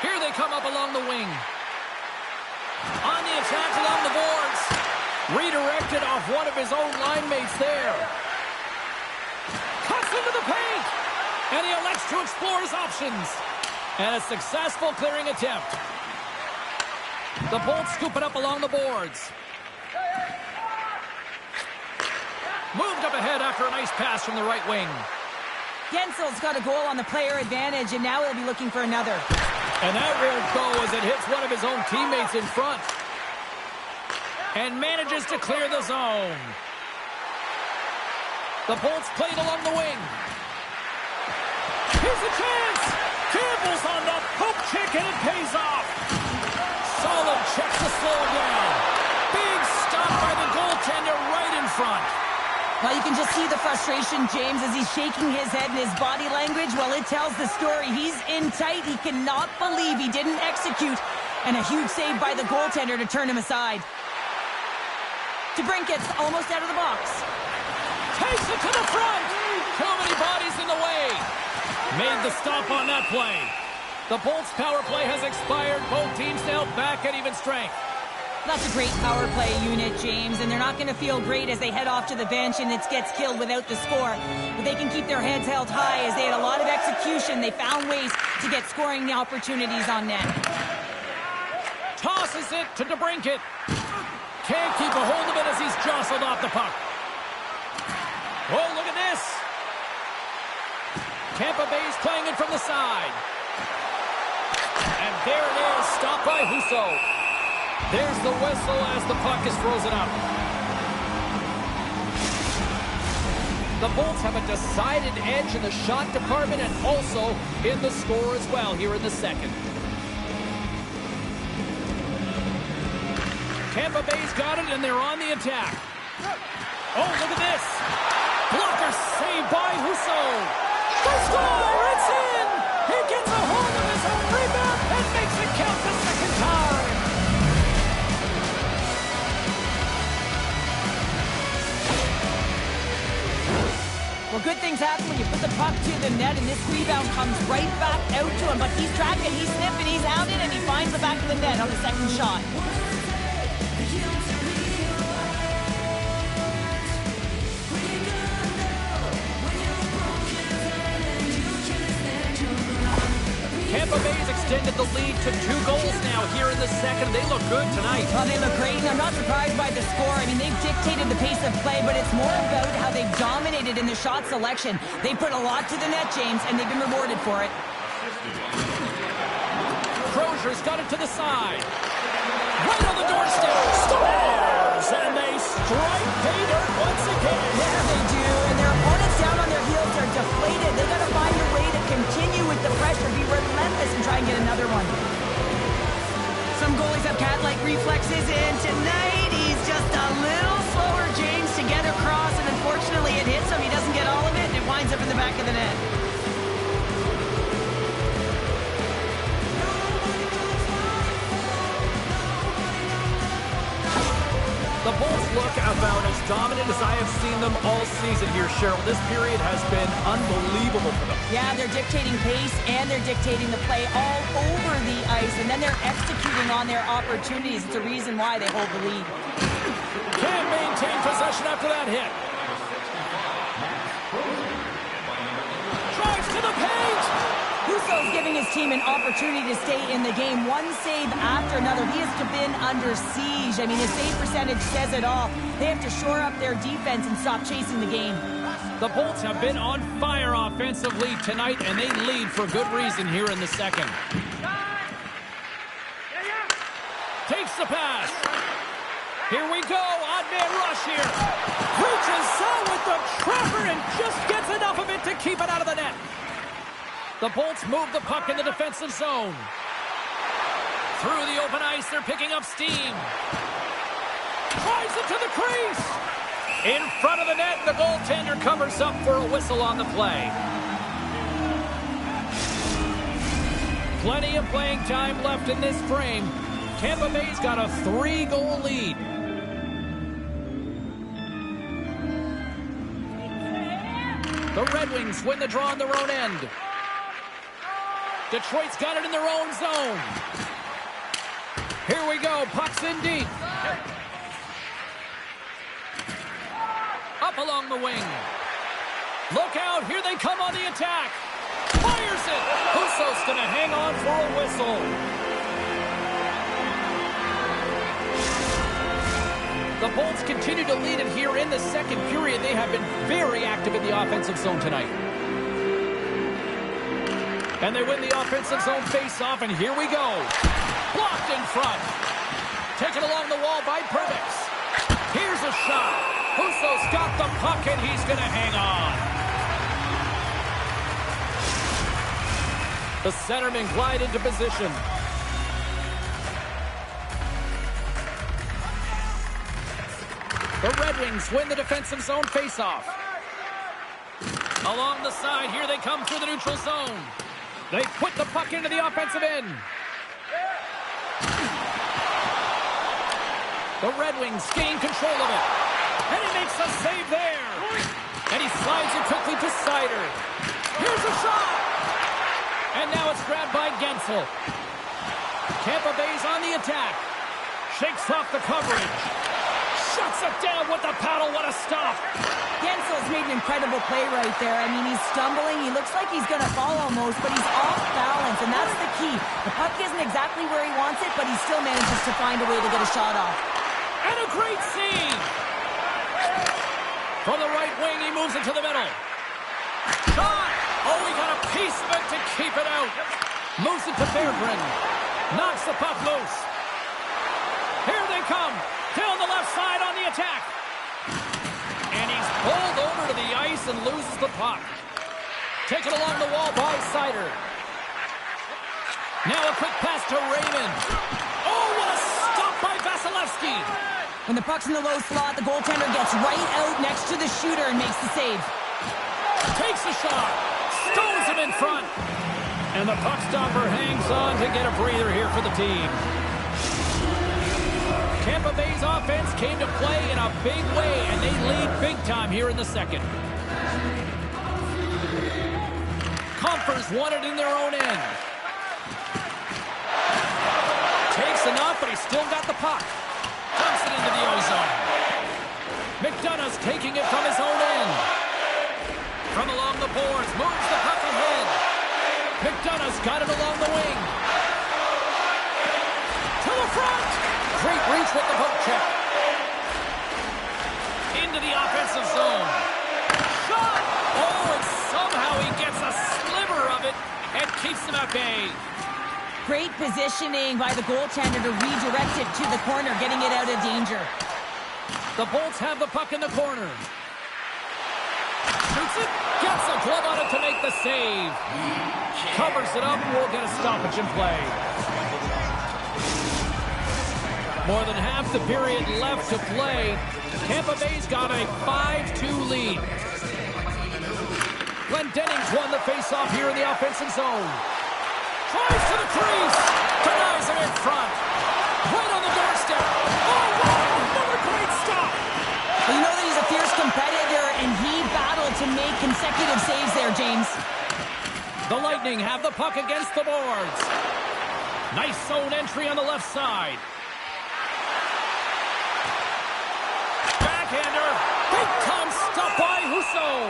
Here they come up along the wing. On the attack along the boards. Redirected off one of his own line mates there. Cuts into the paint. And he elects to explore his options. And a successful clearing attempt. The Bolts scoop it up along the boards. Moved up ahead after a nice pass from the right wing. Gensel's got a goal on the player advantage, and now he'll be looking for another. And that won't go as it hits one of his own teammates in front. And manages to clear the zone. The Bolts played along the wing. Here's a chance! Campbell's on the poke check, and it pays off. Solid checks to slow him down. Big stop by the goaltender right in front. Well, you can just see the frustration, James, as he's shaking his head, and his body language, well, it tells the story. He's in tight. He cannot believe he didn't execute. And a huge save by the goaltender to turn him aside. DeBrincat's almost out of the box. Takes it to the front. Too many bodies in the way. Made the stop on that play. The Bolts' power play has expired. Both teams now back at even strength. That's a great power play unit, James, and they're not going to feel great as they head off to the bench and it gets killed without the score. But they can keep their heads held high as they had a lot of execution. They found ways to get scoring opportunities on net. Tosses it to DeBrincat. Can't keep a hold of it as he's jostled off the puck. Oh, look at this. Tampa Bay's playing it from the side. And there it is, stopped by Husso. There's the whistle as the puck is frozen up. The Bolts have a decided edge in the shot department and also in the score as well here in the second. Tampa Bay's got it and they're on the attack. Oh, look at this. Blocker saved by Husso. They score! It's in! He gets a hold of his own rebound and makes it count the second time. Well, good things happen when you put the puck to the net, and this rebound comes right back out to him. But he's tracking, he's sniffing, he's hounding, and he finds the back of the net on the second shot. Tampa Bay's extended the lead to 2 goals now here in the second. They look good tonight. Well, they look great, and I'm not surprised by the score. I mean, they've dictated the pace of play, but it's more about how they've dominated in the shot selection. They put a lot to the net, James, and they've been rewarded for it. Crozier's got it to the side. Right on the doorstep. Scores! And they strike pay dirt once again. Yeah, they do. And their opponents down on their heels are deflated. They got to find a way to continue with the pressure, be relentless, and try and get another one. Some goalies have cat-like reflexes, and tonight he's just a little slower, James, to get across, and unfortunately it hits him. He doesn't get all of it, and it winds up in the back of the net. The Bulls look about as dominant as I have seen them all season here, Cheryl. This period has been unbelievable for them. Yeah, they're dictating pace and they're dictating the play all over the ice, and then they're executing on their opportunities. It's a reason why they hold the lead. Can maintain possession after that hit. Drives to the paint. Husso's giving his team an opportunity to stay in the game. One save after another. He has been under siege. I mean, his save percentage says it all. They have to shore up their defense and stop chasing the game. The Bolts have been on fire offensively tonight, and they lead for good reason here in the second. Takes the pass. Here we go. Odd man rush here. Reaches out with the trapper and just gets enough of it to keep it out of the net. The Bolts move the puck in the defensive zone. Through the open ice, they're picking up steam. Drives it to the crease. In front of the net, the goaltender covers up for a whistle on the play. Plenty of playing time left in this frame. Tampa Bay's got a 3-goal lead. The Red Wings win the draw on their own end. Detroit's got it in their own zone. Here we go. Puck's in deep. Up along the wing. Look out. Here they come on the attack. Fires it. Husso's going to hang on for a whistle. The Bolts continue to lead it here in the second period. They have been very active in the offensive zone tonight. And they win the offensive zone face-off, and here we go. Blocked in front. Taken along the wall by Perbix. Here's a shot. Husso's got the puck, and he's going to hang on. The centermen glide into position. The Red Wings win the defensive zone face-off. Along the side, here they come through the neutral zone. They put the puck into the offensive end. The Red Wings gain control of it. And he makes a save there. And he slides it quickly to Sider. Here's a shot. And now it's grabbed by Gensel. Tampa Bay's on the attack. Shakes off the coverage. Shuts it down with the paddle. What a stop. Gensel's made an incredible play right there. I mean, he's stumbling. He looks like he's going to fall almost, but he's off balance, and that's the key. The puck isn't exactly where he wants it, but he still manages to find a way to get a shot off. And a great save. From the right wing, he moves it to the middle. Shot. Oh, he got a piece of it to keep it out. Moves it to Berggren. Knocks the puck loose. Here they come. Still on the left side on the attack. And he's pulled over to the ice and loses the puck. Taken along the wall by Sider. Now a quick pass to Raymond. Oh, what a stop by Vasilevsky. When the puck's in the low slot, the goaltender gets right out next to the shooter and makes the save. Takes the shot. Stows him in front. And the puck stopper hangs on to get a breather here for the team. Tampa Bay's offense came to play in a big way, and they lead big time here in the second. Gophers won it in their own end. Takes enough, but he's still got the puck. Dumps it into the ozone. McDonough's taking it from his own end. From along the boards, moves the puck ahead. McDonough's got it along the wing. To the front. Great reach with the poke check. Into the offensive zone. Shot! Oh, and somehow he gets a sliver of it and keeps them at bay. Great positioning by the goaltender to redirect it to the corner, getting it out of danger. The Bolts have the puck in the corner. Shoots it, gets a glove on it to make the save. Covers it up, we'll get a stoppage in play. More than half the period left to play. Tampa Bay's got a 5-2 lead. Glenn Dennings won the faceoff here in the offensive zone. Tries to the crease. Denies him in front. Right on the doorstep. Oh, wow! Another great stop. Well, you know that he's a fierce competitor, and he battled to make consecutive saves there, James. The Lightning have the puck against the boards. Nice zone entry on the left side. Backhander. Big time stop by Husso.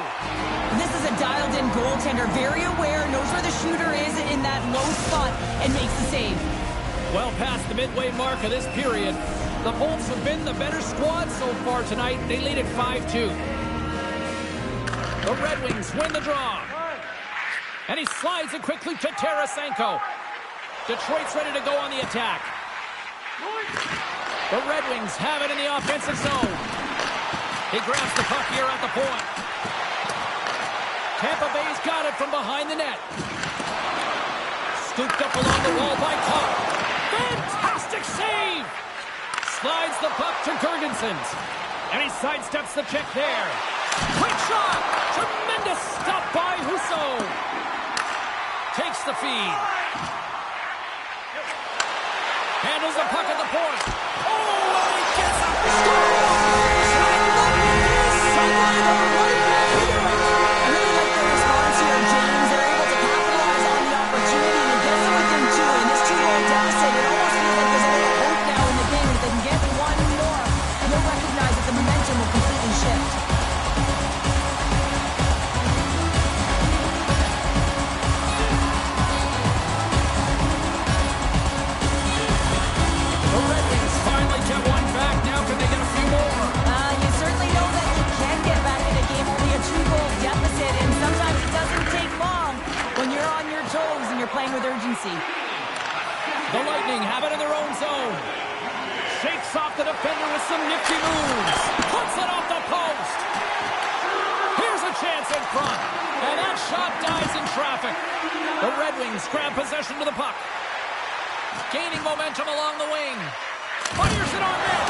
This is a dialed-in goaltender, very aware, knows where the shooter is in that low spot, and makes the save. Well past the midway mark of this period, the Bolts have been the better squad so far tonight. They lead at 5-2. The Red Wings win the draw. And he slides it quickly to Tarasenko. Detroit's ready to go on the attack. The Red Wings have it in the offensive zone. He grabs the puck here at the point. Tampa Bay's got it from behind the net. Scooped up along the wall by Carr. Fantastic save! Slides the puck to Girgensons. And he sidesteps the check there. Quick shot! Tremendous stop by Husso. Takes the feed. Handles the puck at the point. Oh, and he gets a score! Playing with urgency. The Lightning have it in their own zone. Shakes off the defender with some nifty moves. Puts it off the post. Here's a chance in front. And that shot dies in traffic. The Red Wings grab possession to the puck. Gaining momentum along the wing. Fires it on net.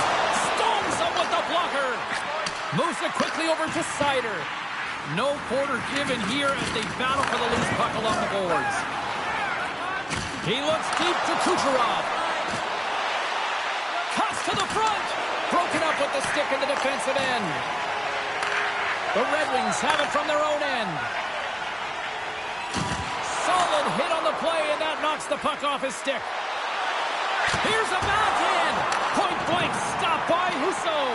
Stones him with the blocker. Moves it quickly over to Seider. No quarter given here as they battle for the loose puck along the boards. He looks deep to Kucherov. Cuts to the front. Broken up with the stick in the defensive end. The Red Wings have it from their own end. Solid hit on the play, and that knocks the puck off his stick. Here's a backhand. Point blank stop by Husso.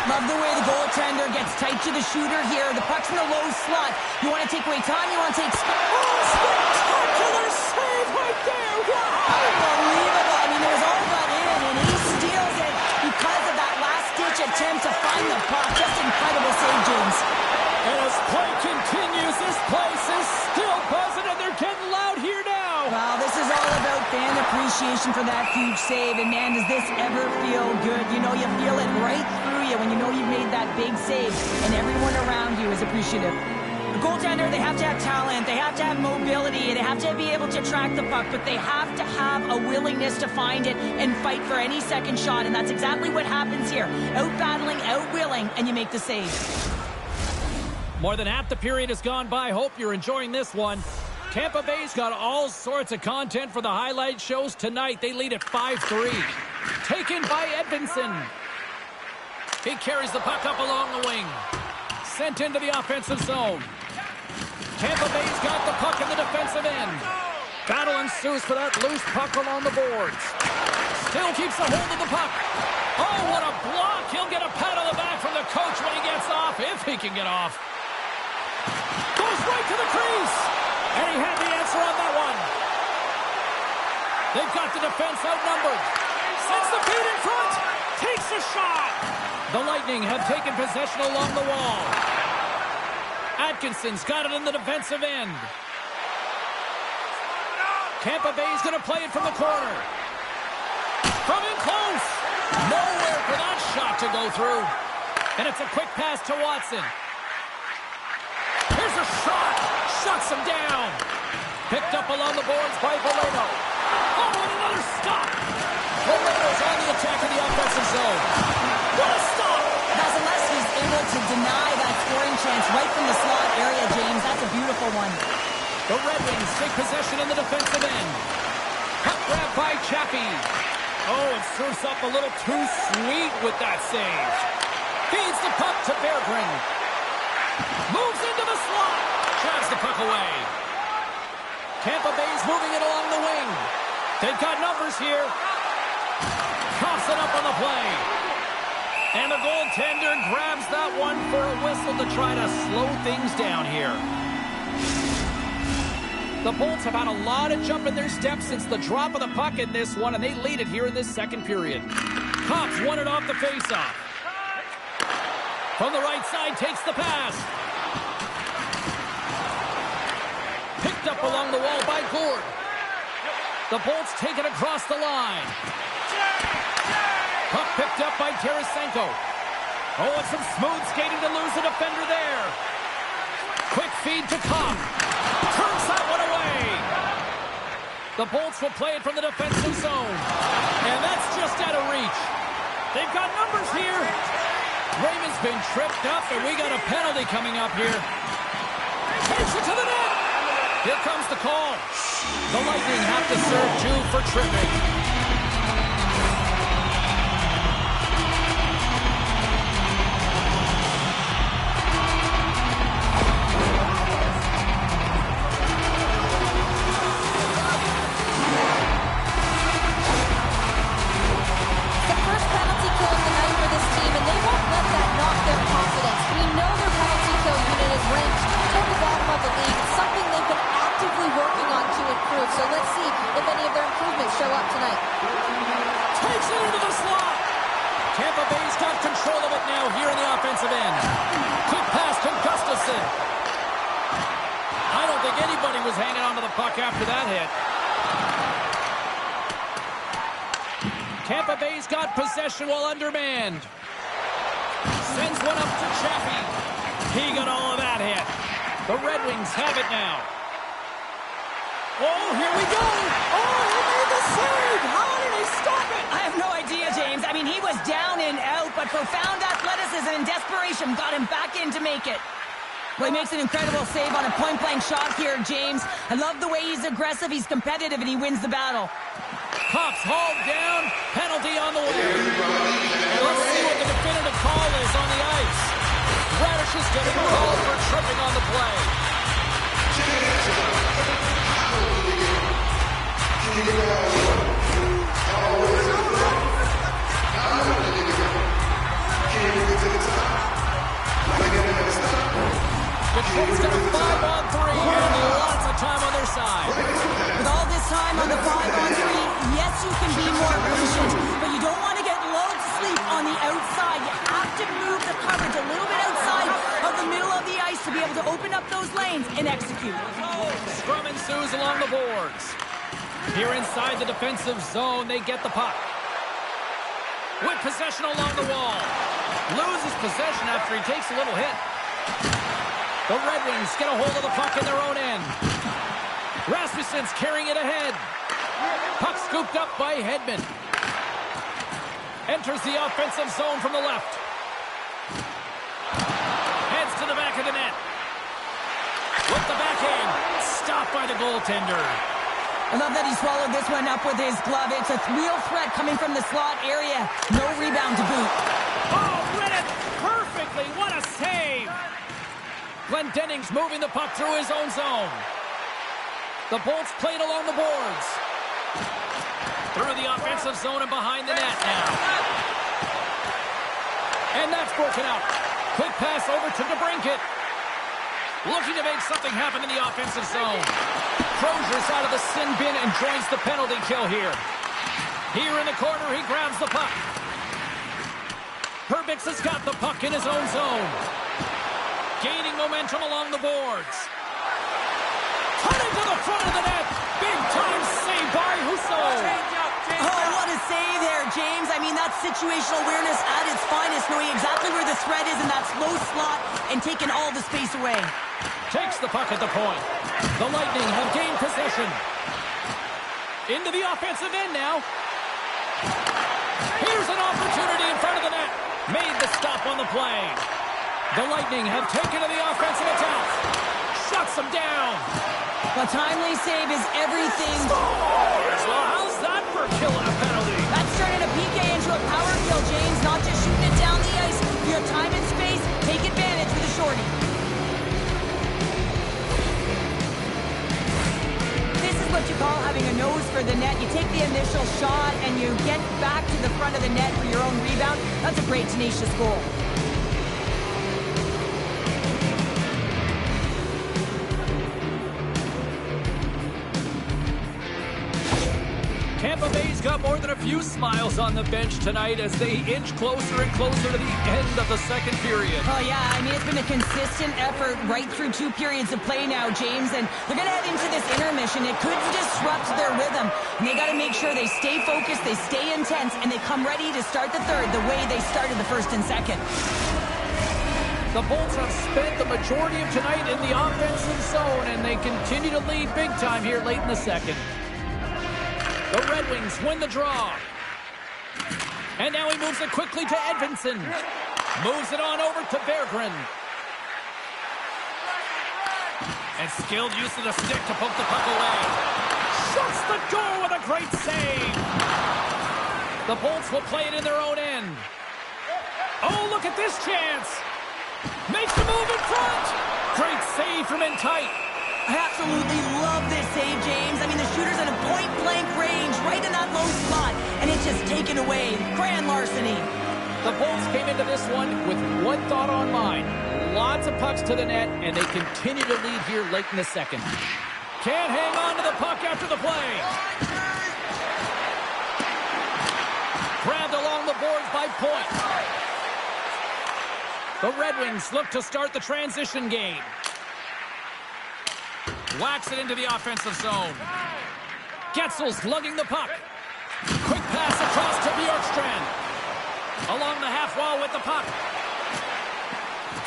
Love the way the goaltender gets tight to the shooter here. The puck's in the low slot. You want to take away time, you want to take... Oh, spectacular save right there! Wow! Unbelievable. I mean, it was all got in, and he steals it because of that last-ditch attempt to find the puck. Just incredible save, James. And as play continues, this place is still buzzing, and they're getting loud here now. Wow, this is all about fan appreciation for that huge save. And, man, does this ever feel good? You know, you feel it right through you when you know you've made that big save, and everyone around you is appreciative. The goaltender, they have to have talent, they have to have mobility, they have to be able to track the puck, but they have to have a willingness to find it and fight for any second shot, and that's exactly what happens here. Out-battling, out-willing, and you make the save. More than half the period has gone by. Hope you're enjoying this one. Tampa Bay's got all sorts of content for the highlight shows tonight. They lead at 5-3. Taken by Edvinsson. He carries the puck up along the wing. Sent into the offensive zone. Tampa Bay's got the puck in the defensive end. Battle ensues for that loose puck along the boards. Still keeps a hold of the puck. Oh, what a block. He'll get a pat on the back from the coach when he gets off, if he can get off. Goes right to the crease. And he had the answer on that one. They've got the defense outnumbered. Sends the feet in front. Takes a shot. The Lightning have taken possession along the wall. Atkinson's got it in the defensive end. Tampa Bay's going to play it from the corner. From in close. Nowhere for that shot to go through. And it's a quick pass to Watson. Here's a shot. Shuts him down. Picked up along the boards by Valeno. Oh, and another stop. Valeno's on the attack in the offensive zone. What a stop. Vasilevsky's able to deny that scoring chance right from the slot area, James. That's a beautiful one. The Red Wings take possession in the defensive end. Puck grab by Chappie. Oh, it serves up a little too sweet with that save. Feeds the puck to Berggren. Moves into the slot. Drives the puck away. Tampa Bay's moving it along the wing. They've got numbers here. Coughs it up on the play. And the goaltender grabs that one for a whistle to try to slow things down here. The Bolts have had a lot of jump in their steps since the drop of the puck in this one, and they lead it here in this second period. Cops won it off the faceoff. From the right side, takes the pass. Picked up along the wall by Gord. The Bolts take it across the line. Puck picked up by Tarasenko. Oh, and some smooth skating to lose the defender there. Quick feed to Kopp. Turns that one away. The Bolts will play it from the defensive zone. And that's just out of reach. They've got numbers here. Raymond's been tripped up, and we got a penalty coming up here. Takes it to the net. Here comes the call. The Lightning have to serve 2 for tripping. So let's see if any of their improvements show up tonight. Takes it into the slot. Tampa Bay's got control of it now here in the offensive end. Quick pass to Gustafsson. I don't think anybody was hanging on to the puck after that hit. Tampa Bay's got possession while undermanned. Sends one up to Chappie. He got all of that hit. The Red Wings have it now. Oh, here we go. Oh, he made the save. How did he stop it? I have no idea, James. I mean, he was down and out, but profound athleticism and desperation got him back in to make it. Well, he makes an incredible save on a point-blank shot here, James. I love the way he's aggressive, he's competitive, and he wins the battle. Cops hauled down. Penalty on the way. Let's see what the definitive call is on the ice. Radish is getting called for tripping on the play. The Detroit's got a 5-on-3 and lots of time on their side. With all this time on the 5-on-3, yes, you can be more patient, but you don't want to get lulled to sleep on the outside. You have to move the coverage a little bit outside of the middle of the ice to be able to open up those lanes and execute. Scrum ensues along the boards. Here inside the defensive zone, they get the puck. With possession along the wall. Loses possession after he takes a little hit. The Red Wings get a hold of the puck in their own end. Rasmussen's carrying it ahead. Puck scooped up by Hedman. Enters the offensive zone from the left. Heads to the back of the net. With the backhand. Stopped by the goaltender. I love that he swallowed this one up with his glove. It's a real threat coming from the slot area. No rebound to boot. Oh, read it perfectly. What a save. Glendening's moving the puck through his own zone. The Bolts played along the boards. Through the offensive zone and behind the net now. And that's broken out. Quick pass over to DeBrincat. Looking to make something happen in the offensive zone. Crozier's out of the sin bin and joins the penalty kill here. Here in the corner, he grabs the puck. Herbix has got the puck in his own zone. Gaining momentum along the boards. Turning to the front of the net. Big time save by Husso. Oh, what a save there, James. I mean, that's situational awareness at its finest, knowing exactly where the threat is in that slow slot and taking all the space away. Takes the puck at the point. The Lightning have gained possession. Into the offensive end now. Here's an opportunity in front of the net. Made the stop on the play. The Lightning have taken to the offensive attack. Shuts them down. The timely save is everything. Scores! Well, how's that for killing a penalty? That's turning a PK into a power kill, James. Not just shooting it down the ice. If you have time and space, take advantage with a shorty. This is what you call having a nose for the net. You take the initial shot and you get back to the front of the net for your own rebound. That's a great, tenacious goal. Tampa Bay's got more than a few smiles on the bench tonight as they inch closer and closer to the end of the second period. Oh, yeah. I mean, it's been a consistent effort right through 2 periods of play now, James, and they're going to head into this intermission. It could disrupt their rhythm, and they got to make sure they stay focused, they stay intense, and they come ready to start the third the way they started the first and second. The Bolts have spent the majority of tonight in the offensive zone, and they continue to lead big time here late in the second. The Red Wings win the draw. And now he moves it quickly to Edvinsson. Moves it on over to Berggren. And skilled use of the stick to poke the puck away. Shuts the door with a great save. The Bolts will play it in their own end. Oh, look at this chance. Makes the move in front. Great save from in tight. I absolutely love this save, James. I mean, the shooter's in a point-blank range, right in that low spot, and it's just taken away. Grand larceny. The Bolts came into this one with one thought on mind. Lots of pucks to the net, and they continue to lead here late in the second. Can't hang on to the puck after the play. Grabbed along the boards by Point. The Red Wings look to start the transition game. Whacks it into the offensive zone. Getzel's lugging the puck. Quick pass across to Bjorkstrand. Along the half wall with the puck.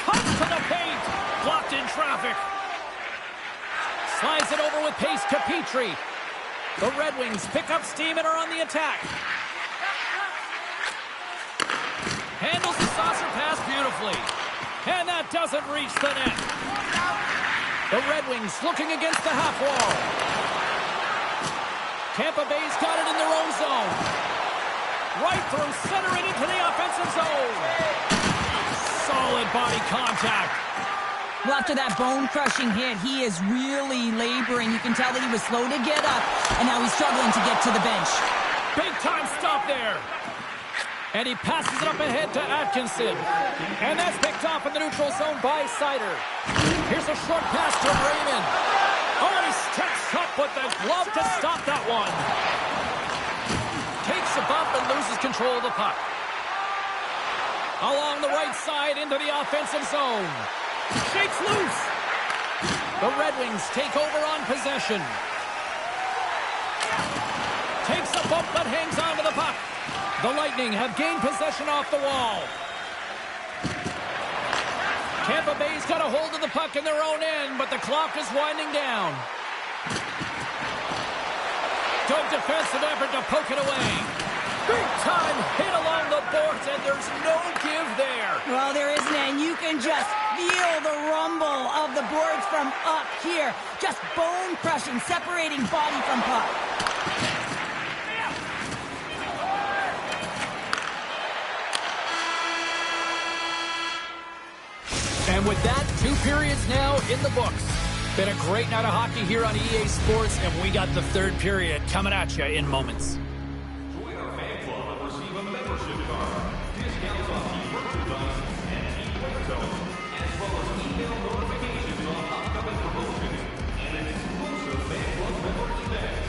Comes to the paint. Blocked in traffic. Slides it over with pace to Petrie. The Red Wings pick up steam and are on the attack. Handles the saucer pass beautifully. And that doesn't reach the net. The Red Wings looking against the half wall. Tampa Bay's got it in their own zone. Right through center and into the offensive zone. Solid body contact. Well, after that bone-crushing hit, he is really laboring. You can tell that he was slow to get up, and now he's struggling to get to the bench. Big time stop there. And he passes it up ahead to Atkinson. And that's picked off in the neutral zone by Seider. Here's a short pass to Raymond. Oh, and he steps up with the glove to stop that one. Takes a bump and loses control of the puck. Along the right side into the offensive zone. Shakes loose. The Red Wings take over on possession. Takes a bump but hangs on to the puck. The Lightning have gained possession off the wall. Tampa Bay's got a hold of the puck in their own end, but the clock is winding down. Good defensive effort to poke it away. Big time hit along the boards, and there's no give there. Well, there isn't, and you can just feel the rumble of the boards from up here. Just bone-crushing, separating body from puck. And with that, 2 periods now in the books. Been a great night of hockey here on EA Sports, and we got the 3rd period coming at you in moments. Join our fan club and receive a membership card, discounts on key merchandise, and key player zones, as well as email notifications on upcoming promotions and an exclusive fan club members event.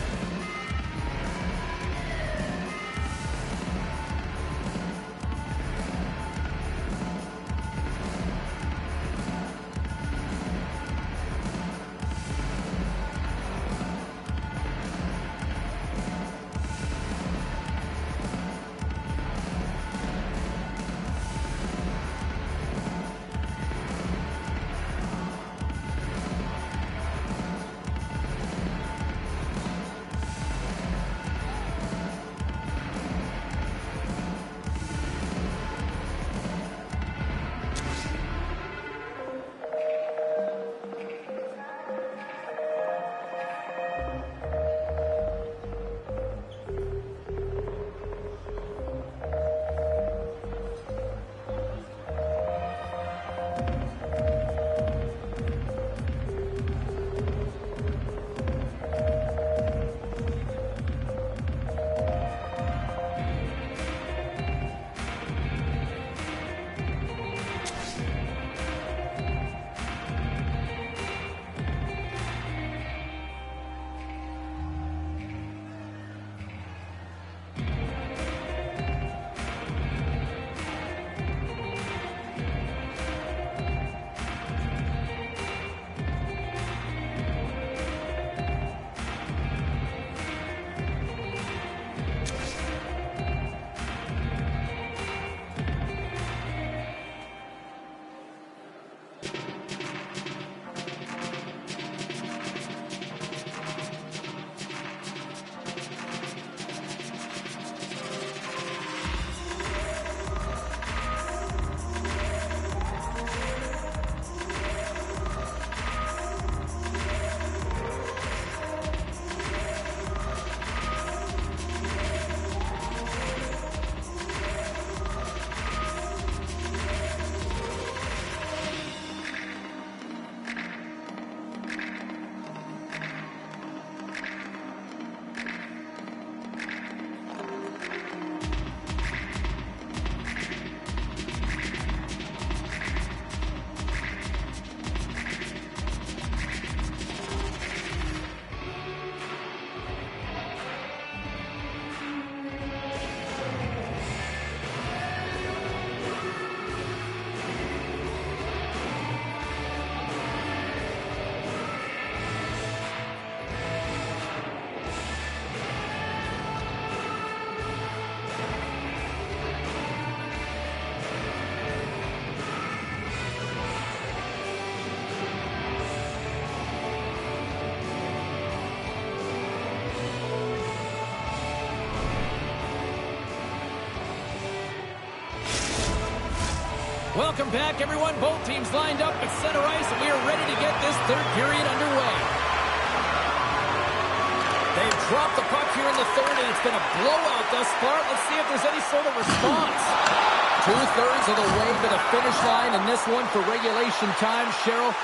Welcome back, everyone. Both teams lined up at center ice, and we are ready to get this 3rd period underway. They've dropped the puck here in the 3rd, and it's been a blowout thus far. Let's see if there's any sort of response. 2/3 of the way to the finish line in this one for regulation time. Cheryl,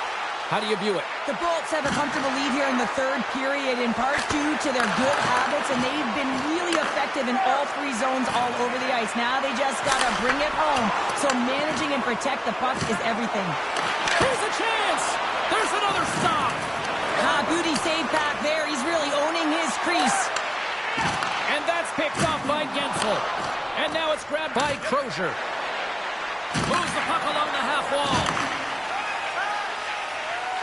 how do you view it? The Bolts have a comfortable lead here in the 3rd period, in part due to their good habits, and they've been really effective in all 3 zones all over the ice. Now they just got to bring it home, so managing and protect the puck is everything. Here's a chance! There's another stop! Beauty save back there. He's really owning his crease. And that's picked off by Gensel. And now it's grabbed by Crozier. Moves the puck along the half wall.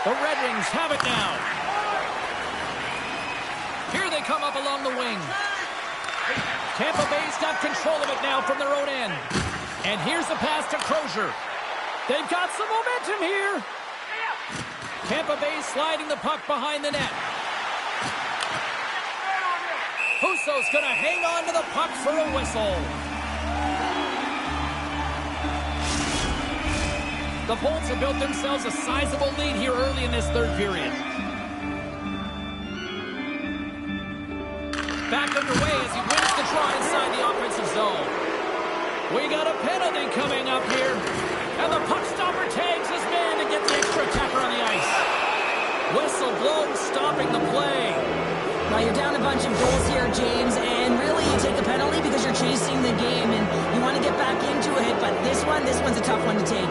The Red Wings have it now. Here they come up along the wing. Tampa Bay's got control of it now from their own end. And here's the pass to Crozier. They've got some momentum here. Tampa Bay sliding the puck behind the net. Husso's going to hang on to the puck for a whistle. The Bolts have built themselves a sizable lead here early in this 3rd period. Back underway as he wins the draw inside the offensive zone. We got a penalty coming up here. And the puck stopper tags his man to get the extra attacker on the ice. Whistle blown, stopping the play. Now you're down a bunch of goals here, James, and really you take a penalty because you're chasing the game and you want to get back into it, but this one's a tough one to take.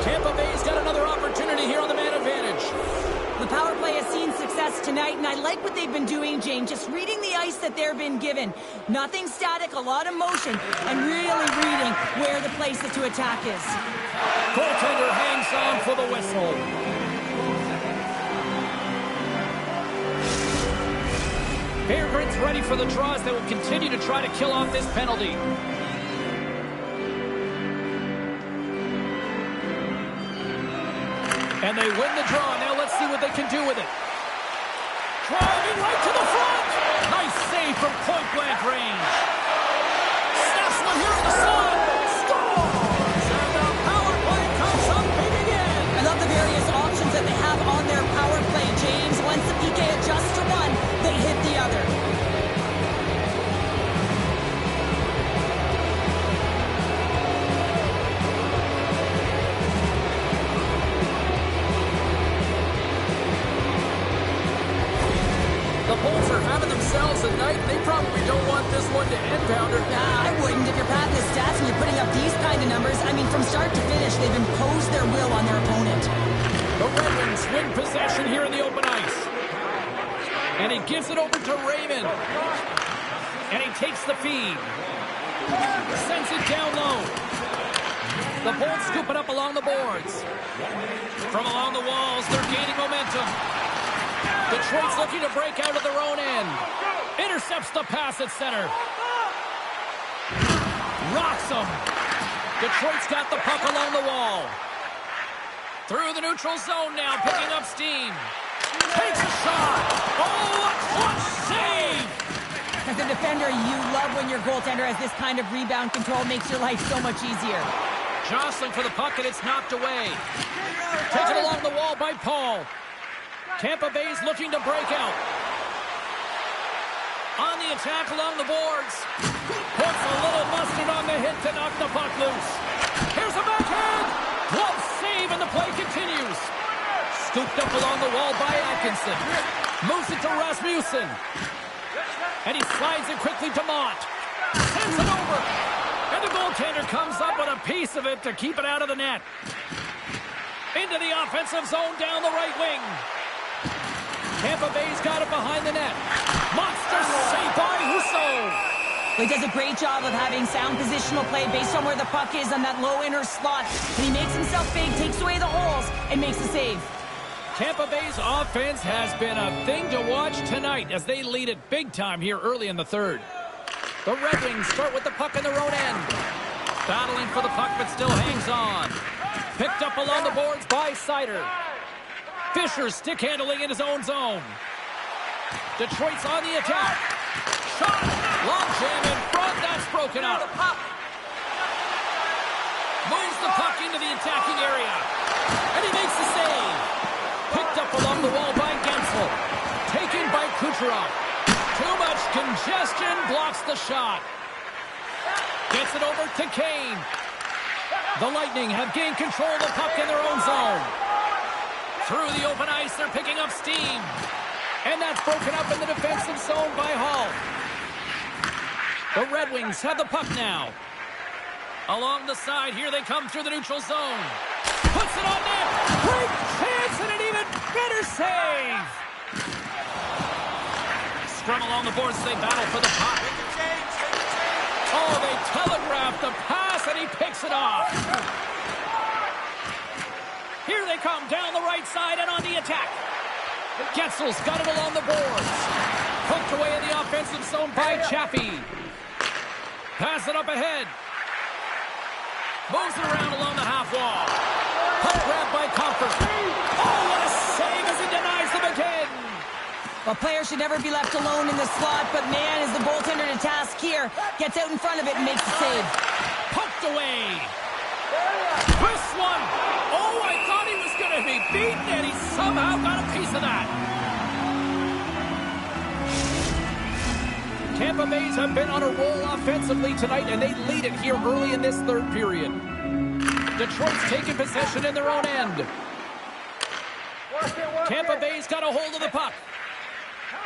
Tampa Bay's got another opportunity here on the man advantage. The power play has seen success tonight, and I like what they've been doing, James, just reading the ice that they've been given. Nothing static, a lot of motion, and really reading where the places to attack is. Goaltender hangs on for the whistle. Vagrant's ready for the draws that will continue to try to kill off this penalty. And they win the draw. Now let's see what they can do with it. Driving right to the front. Nice save from point-blank range. Snaps one here on the side. Scores! And the power play comes up big again. I love the various options that they have on their power play, James. Once the PK adjusts to one, they hit the other. The Bolts are having themselves a night. They probably don't want this one to end, Pounder. Nah, I wouldn't. If you're padding the stats and you're putting up these kind of numbers, I mean, from start to finish, they've imposed their will on their opponent. The Red Wings win possession here in the open ice. And he gives it over to Raymond. And he takes the feed. Sends it down low. The Bolts scoop it up along the boards. From along the walls, they're gaining momentum. Detroit's looking to break out of their own end. Intercepts the pass at center. Rocks him. Detroit's got the puck along the wall. Through the neutral zone now, picking up steam. Takes a shot. Oh, a clutch save. As a defender, you love when your goaltender has this kind of rebound control. Makes your life so much easier. Jostling for the puck, and it's knocked away. Taken along the wall by Paul. Tampa Bay's looking to break out. On the attack along the boards. Puts a little mustard on the hit to knock the puck loose. Here's a backhand. Glove save, and the play continues. Scooped up along the wall by Atkinson. Moves it to Rasmussen. And he slides it quickly to Mott. Sends it over. And the goaltender comes up with a piece of it to keep it out of the net. Into the offensive zone down the right wing. Tampa Bay's got it behind the net. Monster save by Husso. He does a great job of having sound positional play based on where the puck is on that low inner slot. And he makes himself big, takes away the holes, and makes the save. Tampa Bay's offense has been a thing to watch tonight as they lead it big time here early in the third. The Red Wings start with the puck in their own end. Battling for the puck, but still hangs on. Picked up along the boards by Sider. Fisher stick handling in his own zone. Detroit's on the attack. Shot. Long jam in front. That's broken up. Moves the puck into the attacking area. And he makes the save. Picked up along the wall by Gensel. Taken by Kucherov. Too much congestion. Blocks the shot. Gets it over to Kane. The Lightning have gained control of the puck in their own zone. Through the open ice, they're picking up steam. And that's broken up in the defensive zone by Hall. The Red Wings have the puck now. Along the side, here they come through the neutral zone. Puts it on net. Great chance and an even better save. Scrum along the boards as they battle for the puck. Oh, they telegraph the pass and he picks it off. Here they come down the right side and on the attack. Getzel's got it along the boards. Poked away in the offensive zone by Chappie. Pass it up ahead. Moves it around along the half wall. Puck grab by Comfort. Oh, what a save as he denies them again. A player should never be left alone in the slot, but man, is the goaltender to task here. Gets out in front of it and makes the save. Poked away. This one. Oh, I thought he was going to be beaten, and he somehow got a piece of that. Tampa Bay's have been on a roll offensively tonight, and they lead it here early in this third period. Detroit's taking possession in their own end. Tampa Bay's got a hold of the puck.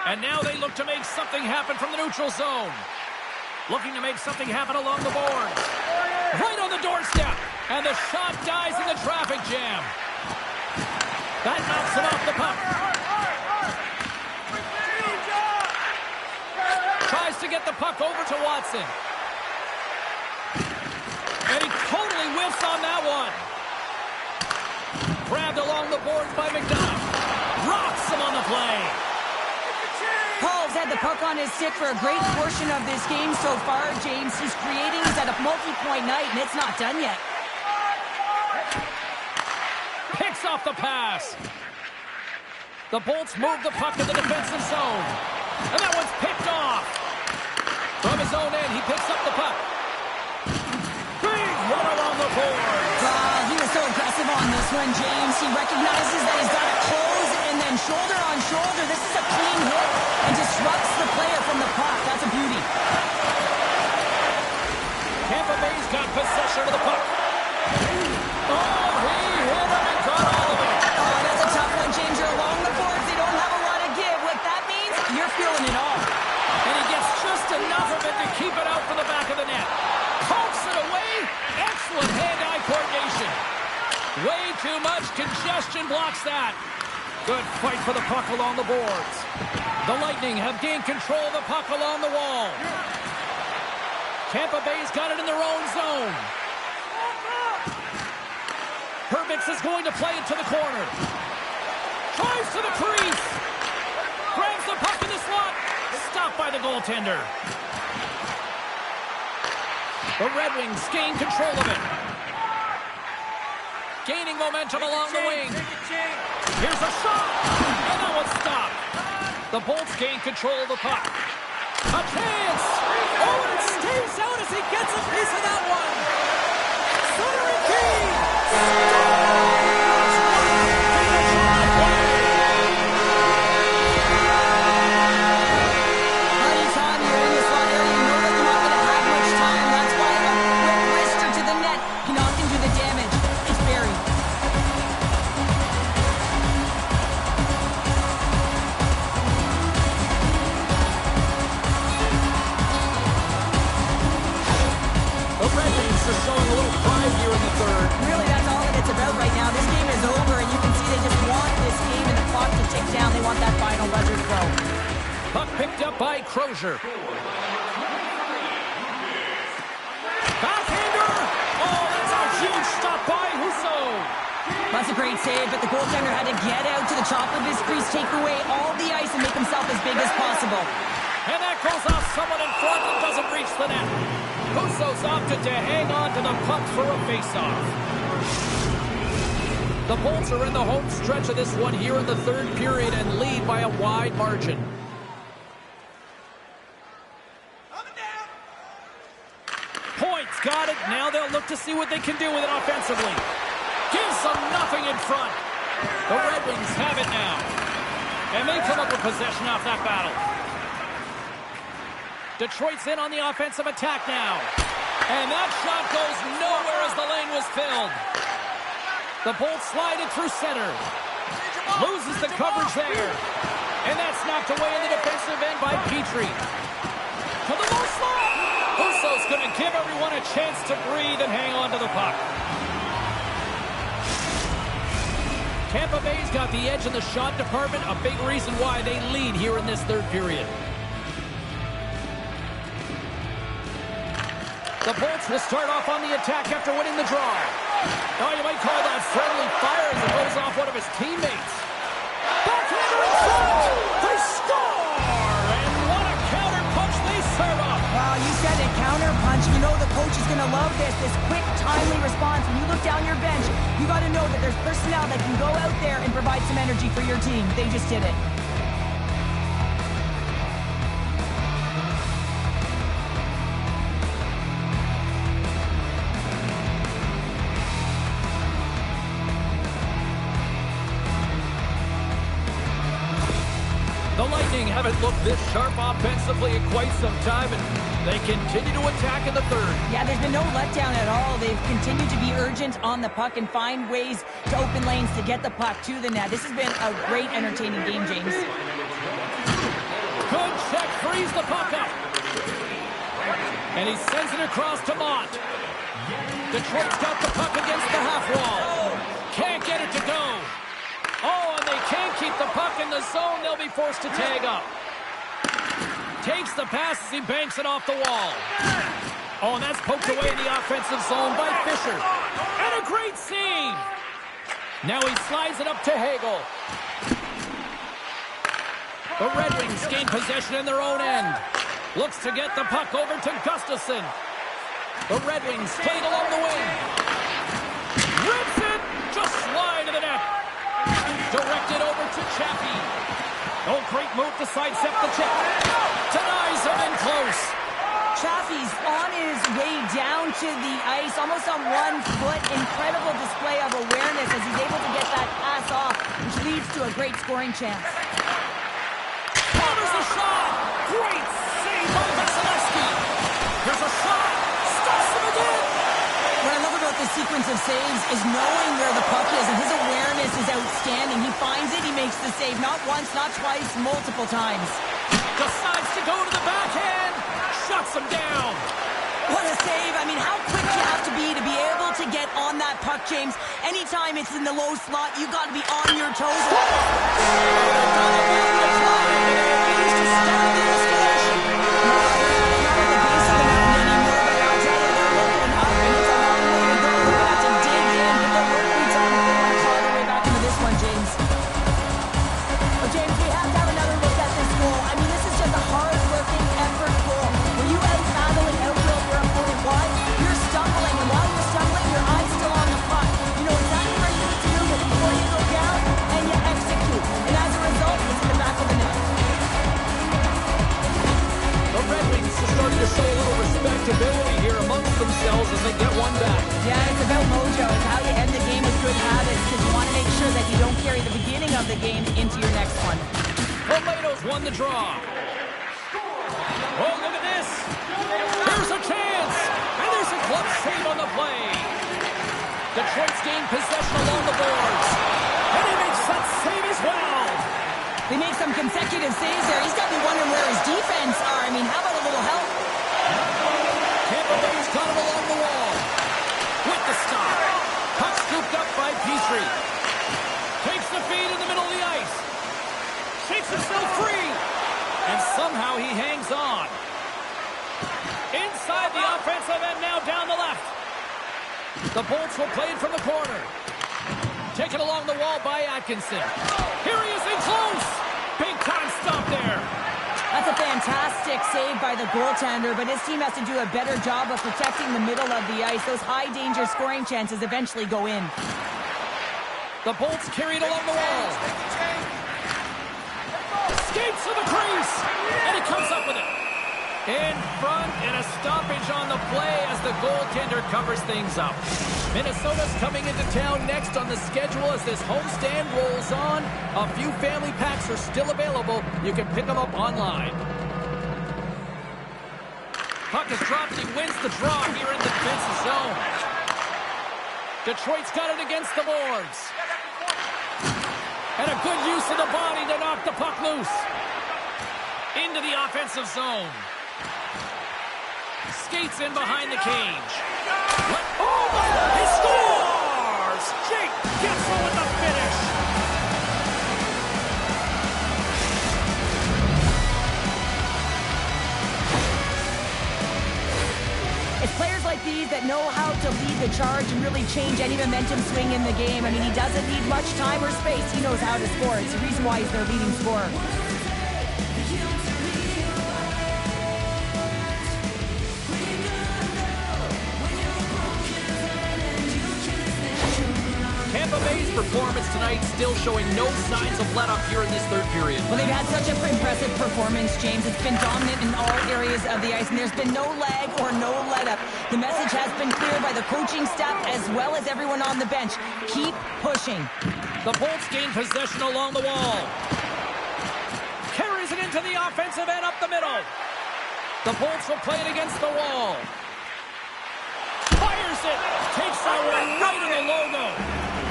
And now they look to make something happen from the neutral zone. Looking to make something happen along the boards. Right on the doorstep. And the shot dies in the traffic jam. That knocks him off the puck. Tries to get the puck over to Watson. And he totally whiffs on that one. Grabbed along the boards by McDonough. Rocks him on the play. Paul's had the puck on his stick for a great portion of this game so far, James. He's creating, he's at a multi-point night, and it's not done yet. Picks off the pass. The Bolts move the puck to the defensive zone. And that one's picked off. From his own end, he picks up the puck. Big hit along the board. He was so aggressive on this one, James. He recognizes that he's got to close, and then shoulder on shoulder. This is a clean hit and disrupts the player from the puck. That's a beauty. Tampa Bay's got possession of the puck. Oh, he hit him and got all of it. Oh, that's a tough one, James. You're along the boards. They don't have a lot of give. What that means, you're feeling it all. And he gets just enough of it to keep it out from the back of the net. Pokes it away. Excellent hand-eye coordination. Way too much congestion blocks that. Good fight for the puck along the boards. The Lightning have gained control of the puck along the wall. Tampa Bay's got it in their own zone. Herbix is going to play it to the corner. Drives to the crease. Grabs the puck in the slot. Stopped by the goaltender. The Red Wings gain control of it. Gaining momentum along the wing. Here's a shot. And that one's stopped. The Bolts gain control of the puck. A chance. Oh, and it stays out as he gets a piece of that one. Centering key. Anytime you're in the slot area, you know that you're not going to have much time. That's why a quick wrister to the net cannot do the damage. It's buried. The Red Wings are showing a little pride here in the third. Really, that's all that it's about right now. This game is over, and you can see they just want this game and the clock to tick down. They want that final buzzer to go. Puck picked up by Crozier. Backhander! Oh, that's a huge stop by Husso. That's a great save, but the goaltender had to get out to the top of his crease, take away all the ice, and make himself as big as possible. And that goes off someone in front and doesn't reach the net. Husso's opted to hang on to the puck for a faceoff. The Bolts are in the home stretch of this one here in the third period and lead by a wide margin. Points got it. Now they'll look to see what they can do with it offensively. Gives them nothing in front. The Red Wings have it now. And they come up with possession off that battle. Detroit's in on the offensive attack now. And that shot goes nowhere as the lane was filled. The Bolts slide it through center. Loses the coverage there. And that's knocked away in the defensive end by Petrie. To the low slot. Husso's going to give everyone a chance to breathe and hang on to the puck. Tampa Bay's got the edge in the shot department, a big reason why they lead here in this third period. The Bolts will start off on the attack after winning the draw. Now you might call that friendly fire as it goes off one of his teammates. Backhander in front! They score! And what a counter punch they serve up! Wow, you said it, counter punch. You know the coach is going to love this quick, timely response. When you look down your bench, you got to know that there's personnel that can go out there and provide some energy for your team. They just did it. The Lightning have it haven't looked this sharp offensively in quite some time, and they continue to attack in the third. Yeah, there's been no letdown at all. They've continued to be urgent on the puck and find ways to open lanes to get the puck to the net. This has been a great, entertaining game, James. Good check, frees the puck up. And he sends it across to Mott. Detroit's got the puck against the half wall. Can't get it to go. Oh, and they can't keep the puck in the zone. They'll be forced to tag up. Takes the pass as he banks it off the wall. Oh, and that's poked away in the offensive zone by Fisher. And a great save. Now he slides it up to Hagel. The Red Wings gain possession in their own end. Looks to get the puck over to Gustafsson. The Red Wings played along the wing. Rips it! Just slide to the net. Directed over to Chaffee. Oh, great move to sidestep the check. Denies him in close. Chaffee's on his way down to the ice, almost on 1 foot. Incredible display of awareness as he's able to get that pass off, which leads to a great scoring chance. Counters the shot. Great save by Vasilevsky. Here's a shot. Stops him again. What I love about this sequence of saves is knowing where the puck is, and his awareness is outstanding. He finds it, he makes the save, not once, not twice, multiple times. Decides to go to the backhand. Shuts him down. What a save. I mean, how quick you have to be able to get on that puck, James. Anytime it's in the low slot, you got to be on your toes. Show a little respectability here amongst themselves as they get one back. Yeah, it's about mojo. It's how you end the game with good habits, because you want to make sure that you don't carry the beginning of the game into your next one. Tomatoes won the draw. Oh, look at this. Here's a chance. And there's a glove save on the play. Detroit's gained possession along the boards. And he makes that save as well. They make some consecutive saves there. He's got to be wondering where his defense are. I mean, how about a little help? Tampa Bay's got him along the wall. With the stop. Puck scooped up by Petrie. Takes the feed in the middle of the ice. Shakes himself free. And somehow he hangs on. Inside the offensive end, now down the left. The Bolts will play it from the corner. Taken along the wall by Atkinson. Here he is in close. Big time stop there. That's a fantastic save by the goaltender, but his team has to do a better job of protecting the middle of the ice. Those high-danger scoring chances eventually go in. The Bolts carried along the wall. Skates to the crease, and he comes up with it. In front, and a stoppage on the play as the goaltender covers things up. Minnesota's coming into town next on the schedule as this homestand rolls on. A few family packs are still available. You can pick them up online. Puck is dropped. He wins the draw here in the defensive zone. Detroit's got it against the boards. And a good use of the body to knock the puck loose. Into the offensive zone. Skates in behind the cage. Oh, he scores! Jake Gensel with the finish. It's players like these that know how to lead the charge and really change any momentum swing in the game. I mean, he doesn't need much time or space. He knows how to score. It's the reason why he's their leading scorer. Tampa Bay's performance tonight still showing no signs of let up here in this third period. Well, they've had such an impressive performance, James. It's been dominant in all areas of the ice, and there's been no lag or no let up. The message has been clear by the coaching staff as well as everyone on the bench. Keep pushing. The Bolts gain possession along the wall. Carries it into the offensive end up the middle. The Bolts will play it against the wall. Fires it. Takes that one right in the logo.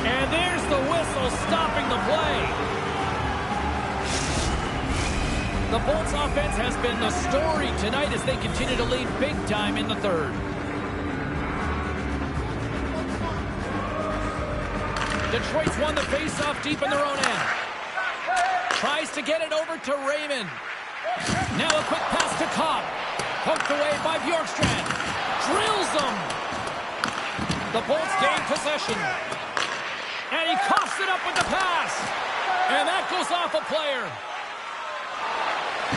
And there's the whistle stopping the play. The Bolts offense has been the story tonight as they continue to lead big time in the third. Detroit's won the faceoff deep in their own end. Tries to get it over to Raymond. Now a quick pass to Cobb. Poked away by Bjorkstrand. Drills them. The Bolts gain possession. And he coughs it up with the pass. And that goes off a player.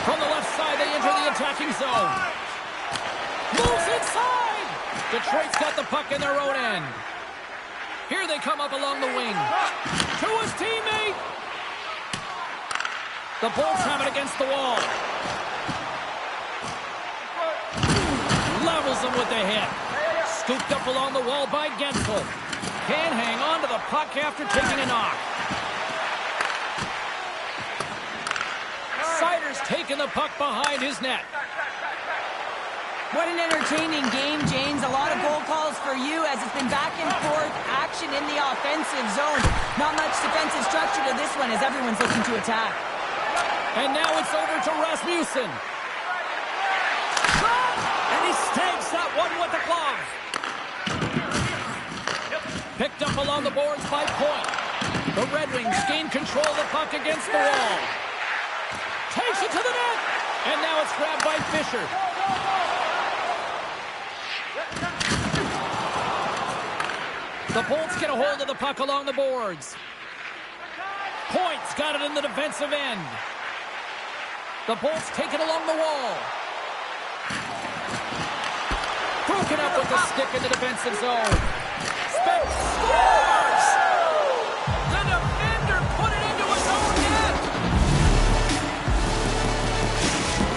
From the left side, they enter the attacking zone. Moves inside. Detroit's got the puck in their own end. Here they come up along the wing. To his teammate. The Bolts have it against the wall. Levels them with the hit. Scooped up along the wall by Gensel. Can't hang on to the puck after taking a knock. Sider's taking the puck behind his net. What an entertaining game, James. A lot of goal calls for you as it's been back and forth action in the offensive zone. Not much defensive structure to this one as everyone's looking to attack. And now it's over to Rasmussen. And he snags that one with the glove. Picked up along the boards by Point. The Red Wings gain control of the puck against the wall. Takes it to the net. And now it's grabbed by Fisher. The Bolts get a hold of the puck along the boards. Point's got it in the defensive end. The Bolts take it along the wall. Broken up with the stick in the defensive zone. Speck scores! The defender put it into his own net.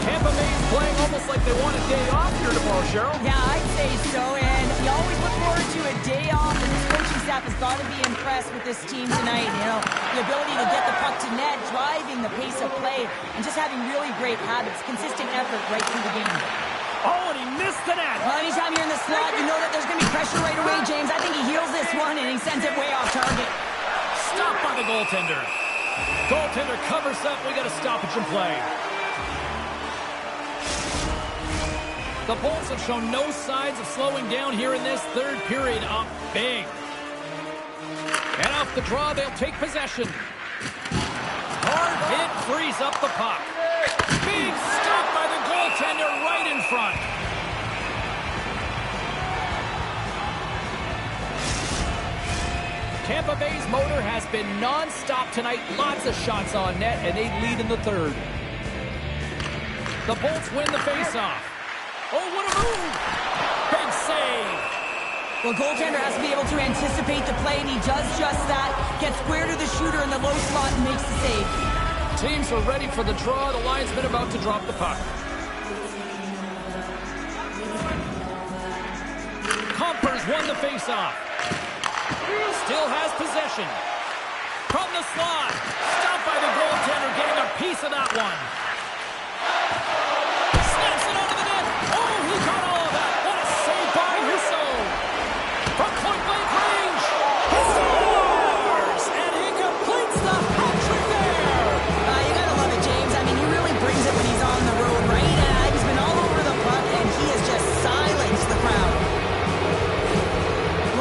Tampa Bay's playing almost like they want a day off here tomorrow, Cheryl. Yeah, I'd say so, and you always look forward to a day off, and this coaching staff has got to be impressed with this team tonight. You know, the ability to get the puck to net, driving the pace of play, and just having really great habits, consistent effort right through the game. Oh, and he missed the net. Well, anytime you're in the slot, you know that there's going to be pressure right away, James. I think he heals this one, and he sends it way off target. Stopped by the goaltender. Goaltender covers up. We got a stoppage in play. The Bolts have shown no signs of slowing down here in this third period. Up big. And off the draw, they'll take possession. Hard hit frees up the puck. Big stop by the goaltender right in front. Tampa Bay's motor has been non-stop tonight. Lots of shots on net, and they lead in the third. The Bolts win the faceoff. Oh, what a move! Big save! Well, goaltender has to be able to anticipate the play, and he does just that. Gets square to the shooter in the low slot and makes the save. Teams are ready for the draw. The linesman about to drop the puck. Compers won the faceoff. Still has possession. From the slot. Stopped by the goaltender, getting a piece of that one. Snaps it onto the net. Oh, he caught all of that. What a save by Husso. From point-blank range. He scores! And he completes the hat-trick there. You gotta love it, James. I mean, he really brings it when he's on the road, right? He's been all over the puck, and he has just silenced the crowd.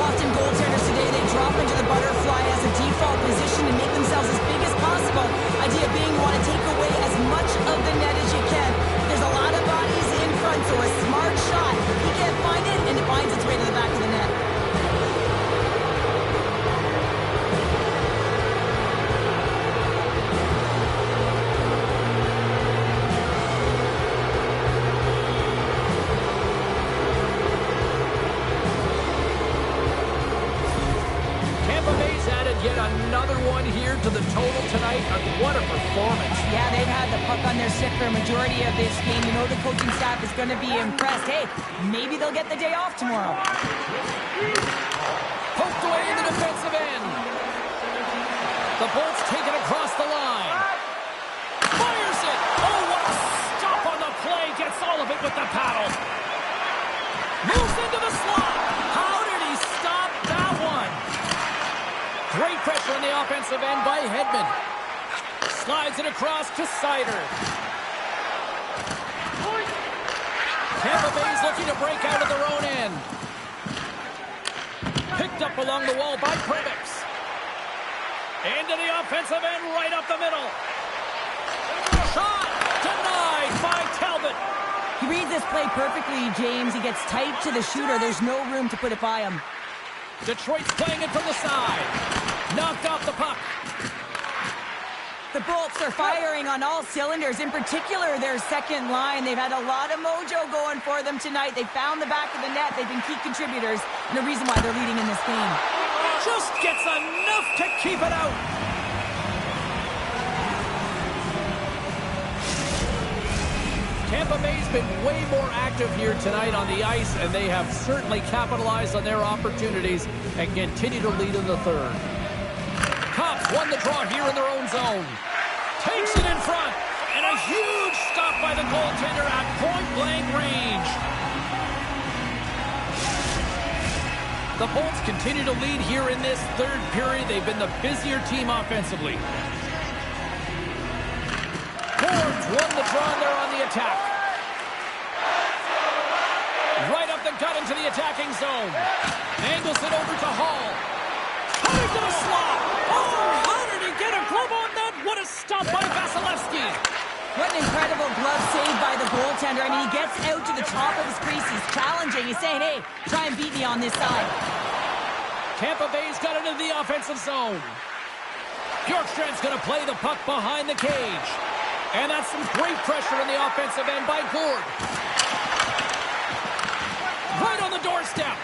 Often goaltenders today, they drop into the butterfly as a default position and make themselves as big as possible. Idea being you want to take away as much of the net as you can. There's a lot of bodies in front, so a smart shot. He can't find it, and it finds its way to the back of the net. Yet another one here to the total tonight. What a performance. Yeah, they've had the puck on their stick for a majority of this game. You know the coaching staff is going to be impressed. Hey, maybe they'll get the day off tomorrow. Poked away in the defensive end. The Bolts take it across the line. Fires it. Oh, what with the paddle. Moves into the slot. How did he stop that one? Great pressure on the offensive end by Hedman. Slides it across to Sider. Tampa Bay's looking to break out of their own end. Picked up along the wall by Previx. Into the offensive end, right up the middle. Shot denied by Talbot. He reads this play perfectly, James. He gets tight to the shooter. There's no room to put it by him. Detroit's playing it from the side. Knocked off the puck. The Bolts are firing on all cylinders, in particular their second line. They've had a lot of mojo going for them tonight. They found the back of the net. They've been key contributors and the reason why they're leading in this game. Just gets enough to keep it out. Tampa Bay's been way more active here tonight on the ice, and they have certainly capitalized on their opportunities and continue to lead in the third. Cops won the draw here in their own zone. Takes it in front. And a huge stop by the goaltender at point-blank range. The Bolts continue to lead here in this third period. They've been the busier team offensively. Boards won the draw and they're on the attack. Right up the gut into the attacking zone. Angles it over to Hall. Cutting to the slot. Oh, how did he get a glove on that? What a stop by Vasilevsky. What an incredible glove save by the goaltender. I mean, he gets out to the top of his crease. He's challenging. He's saying, hey, try and beat me on this side. Tampa Bay's got it into the offensive zone. Bjorkstrand's going to play the puck behind the cage. And that's some great pressure in the offensive end by Gourde. Right on the doorstep.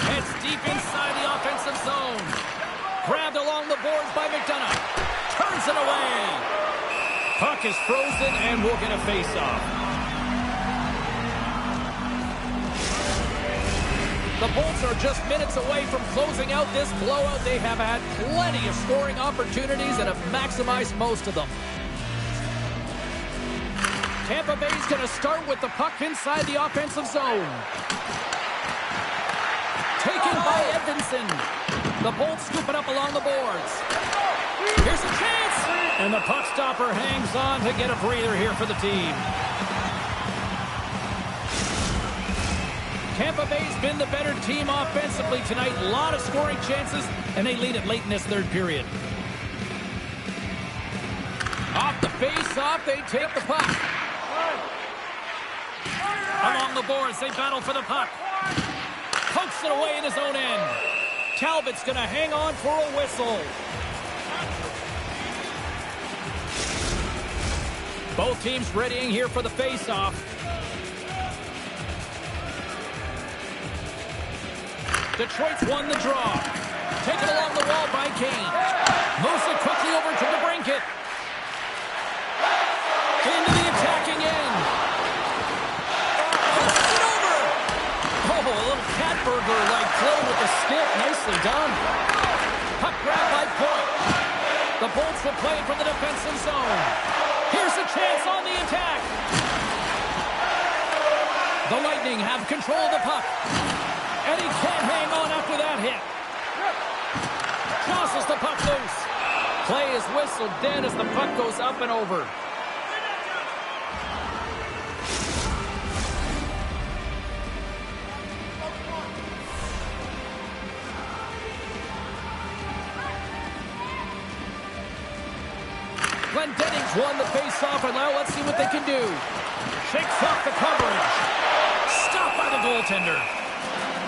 Heads deep inside the offensive zone. Grabbed along the boards by McDonough. Turns it away. Puck is frozen and we'll get a face-off. The Bolts are just minutes away from closing out this blowout. They have had plenty of scoring opportunities and have maximized most of them. Tampa Bay's going to start with the puck inside the offensive zone. Taken by Edvinsson. The Bolts scoop it up along the boards. Here's a chance. And the puck stopper hangs on to get a breather here for the team. Tampa Bay's been the better team offensively tonight. A lot of scoring chances, and they lead it late in this third period. Off the face-off, they take the puck. Along the boards, they battle for the puck. Pokes it away in his own end. Talbot's going to hang on for a whistle. Both teams readying here for the face-off. Detroit's won the draw. Taken along the wall by Kane. Moves it quickly over to DeBrincat. Into the attacking end. Puts it over. Oh, a little cat burger-like play with the stick. Nicely done. Puck grab by Point. The Bolts will play from the defensive zone. Here's a chance on the attack. The Lightning have control of the puck. And he can't hang on after that hit. Tosses the puck loose. Play is whistled dead as the puck goes up and over. Glendening's won the face-off, and now let's see what they can do. Shakes off the coverage. Stopped by the goaltender.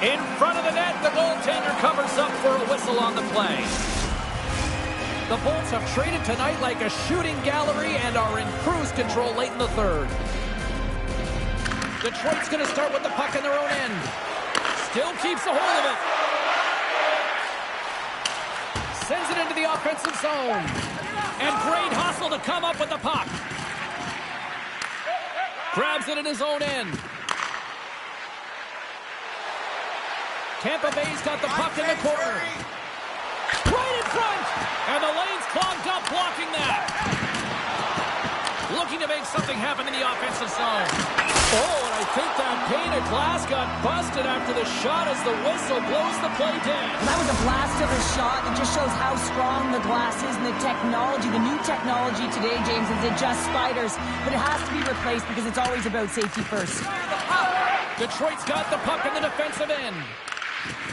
In front of the net, the goaltender covers up for a whistle on the play. The Bolts have traded tonight like a shooting gallery and are in cruise control late in the third. Detroit's going to start with the puck in their own end. Still keeps a hold of it. Sends it into the offensive zone. And great hustle to come up with the puck. Grabs it in his own end. Tampa Bay's got the puck in the corner. Right in front! And the lane's clogged up blocking that. looking to make something happen in the offensive zone. Oh, and I think that pane of glass got busted after the shot as the whistle blows the play dead. That was a blast of a shot. It just shows how strong the glass is and the technology. The new technology today, James, is it just spiders. But it has to be replaced because it's always about safety first. Detroit's got the puck in the defensive end.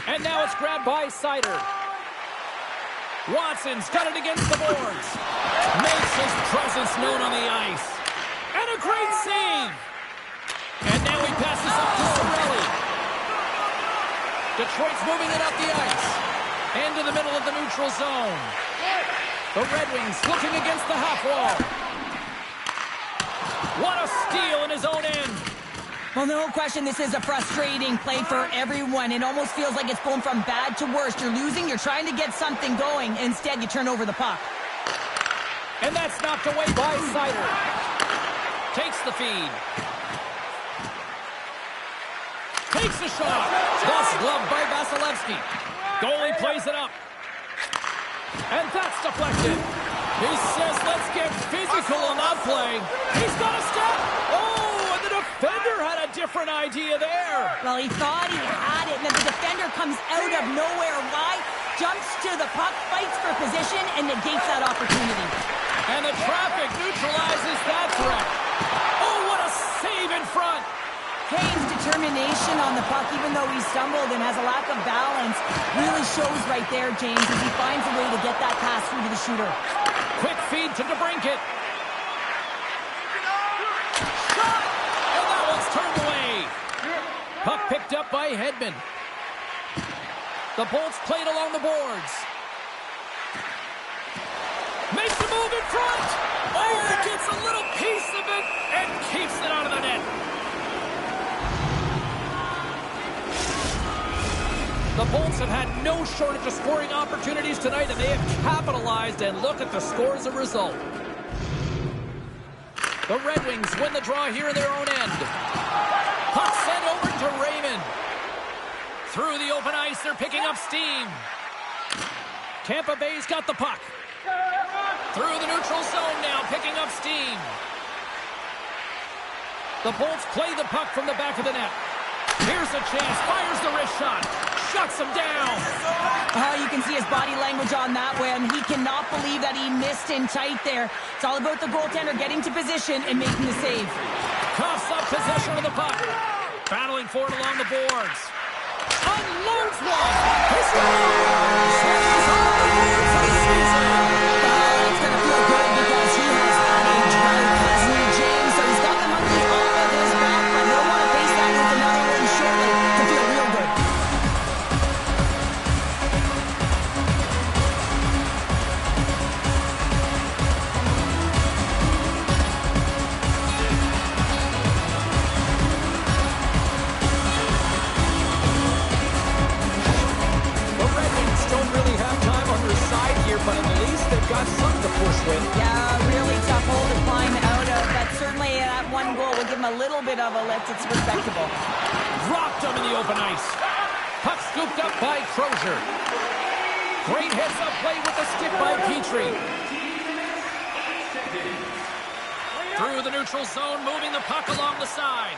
And now it's grabbed by Seider. Watson's got it against the boards. Makes his presence known on the ice. And a great save. And now he passes up to Cirelli. Detroit's moving it up the ice. Into the middle of the neutral zone. The Red Wings looking against the half wall. What a steal in his own end. Well, no question, this is a frustrating play for everyone. It almost feels like it's going from bad to worse. You're losing, you're trying to get something going. Instead, you turn over the puck. And that's knocked away by Seider. Takes the feed. Takes a shot. Lost glove by Vasilevsky. Goalie plays it up. And that's deflected. He says, let's get physical on that play. He's got a step. Oh, and the defender had a different idea there. Well, he thought he had it, and then the defender comes out of nowhere. Why? Jumps to the puck, fights for position, and negates that opportunity. And the traffic neutralizes that threat. Oh, what a save in front. Kane's determination on the puck, even though he stumbled and has a lack of balance, really shows right there, James, as he finds a way to get that pass through to the shooter. Quick feed to DeBrincat. Shot! And that one's turned away. Puck picked up by Hedman. The Bolts played along the boards. Makes a move in front. Oh, gets a little piece of it and keeps it out of the net. The Bolts have had no shortage of scoring opportunities tonight, and they have capitalized, and look at the score as a result. The Red Wings win the draw here in their own end. Puck sent over to Raymond. Through the open ice, they're picking up steam. Tampa Bay's got the puck. Through the neutral zone now, picking up steam. The Bolts play the puck from the back of the net. Here's a chance, fires the wrist shot. Shuts him down. Oh, you can see his body language on that one. He cannot believe that he missed in tight there. It's all about the goaltender getting to position and making the save. Coughs up possession of the puck. Battling for it along the boards. Unloads one. He scores! He's on the boards for the season. It's going to feel good because he has had a dry cousin, James, so he's got the monkey off of his back, but he'll want to face that with another one shortly to feel real good. But at least they've got something to push with. Yeah, really tough hole to climb out of, but certainly that one goal will give him a little bit of a lift. It's respectable. Dropped him in the open ice. Puck scooped up by Crozier. Great heads-up play with the stick by Petrie. Through the neutral zone, moving the puck along the side.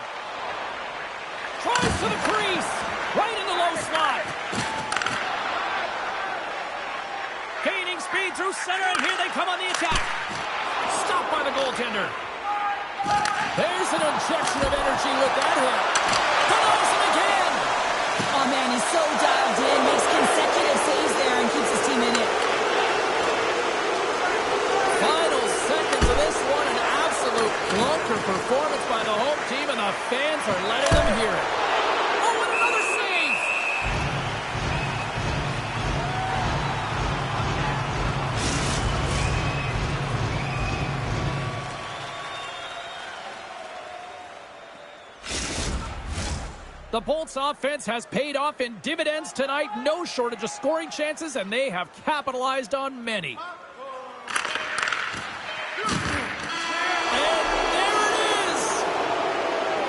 Tries to the crease. Right in the low slot. Gaining speed through center, and here they come on the attack. Stopped by the goaltender. There's an injection of energy with that hit. Denies him again. Oh, man, he's so dialed in. Makes consecutive saves there and keeps his team in it. Final seconds of this one, an absolute clunker performance by the home team, and the fans are letting them hear it. Oh, and another save. The Bolts offense has paid off in dividends tonight. No shortage of scoring chances, and they have capitalized on many. And there it is!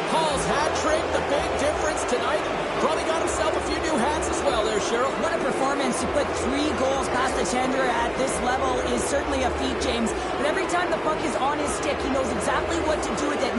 Paul's hat trick, the big difference tonight. Probably got himself a few new hats as well there, Cheryl. What a performance. To put 3 goals past the tender at this level is certainly a feat, James. But every time the puck is on his stick, he knows exactly what to do with it.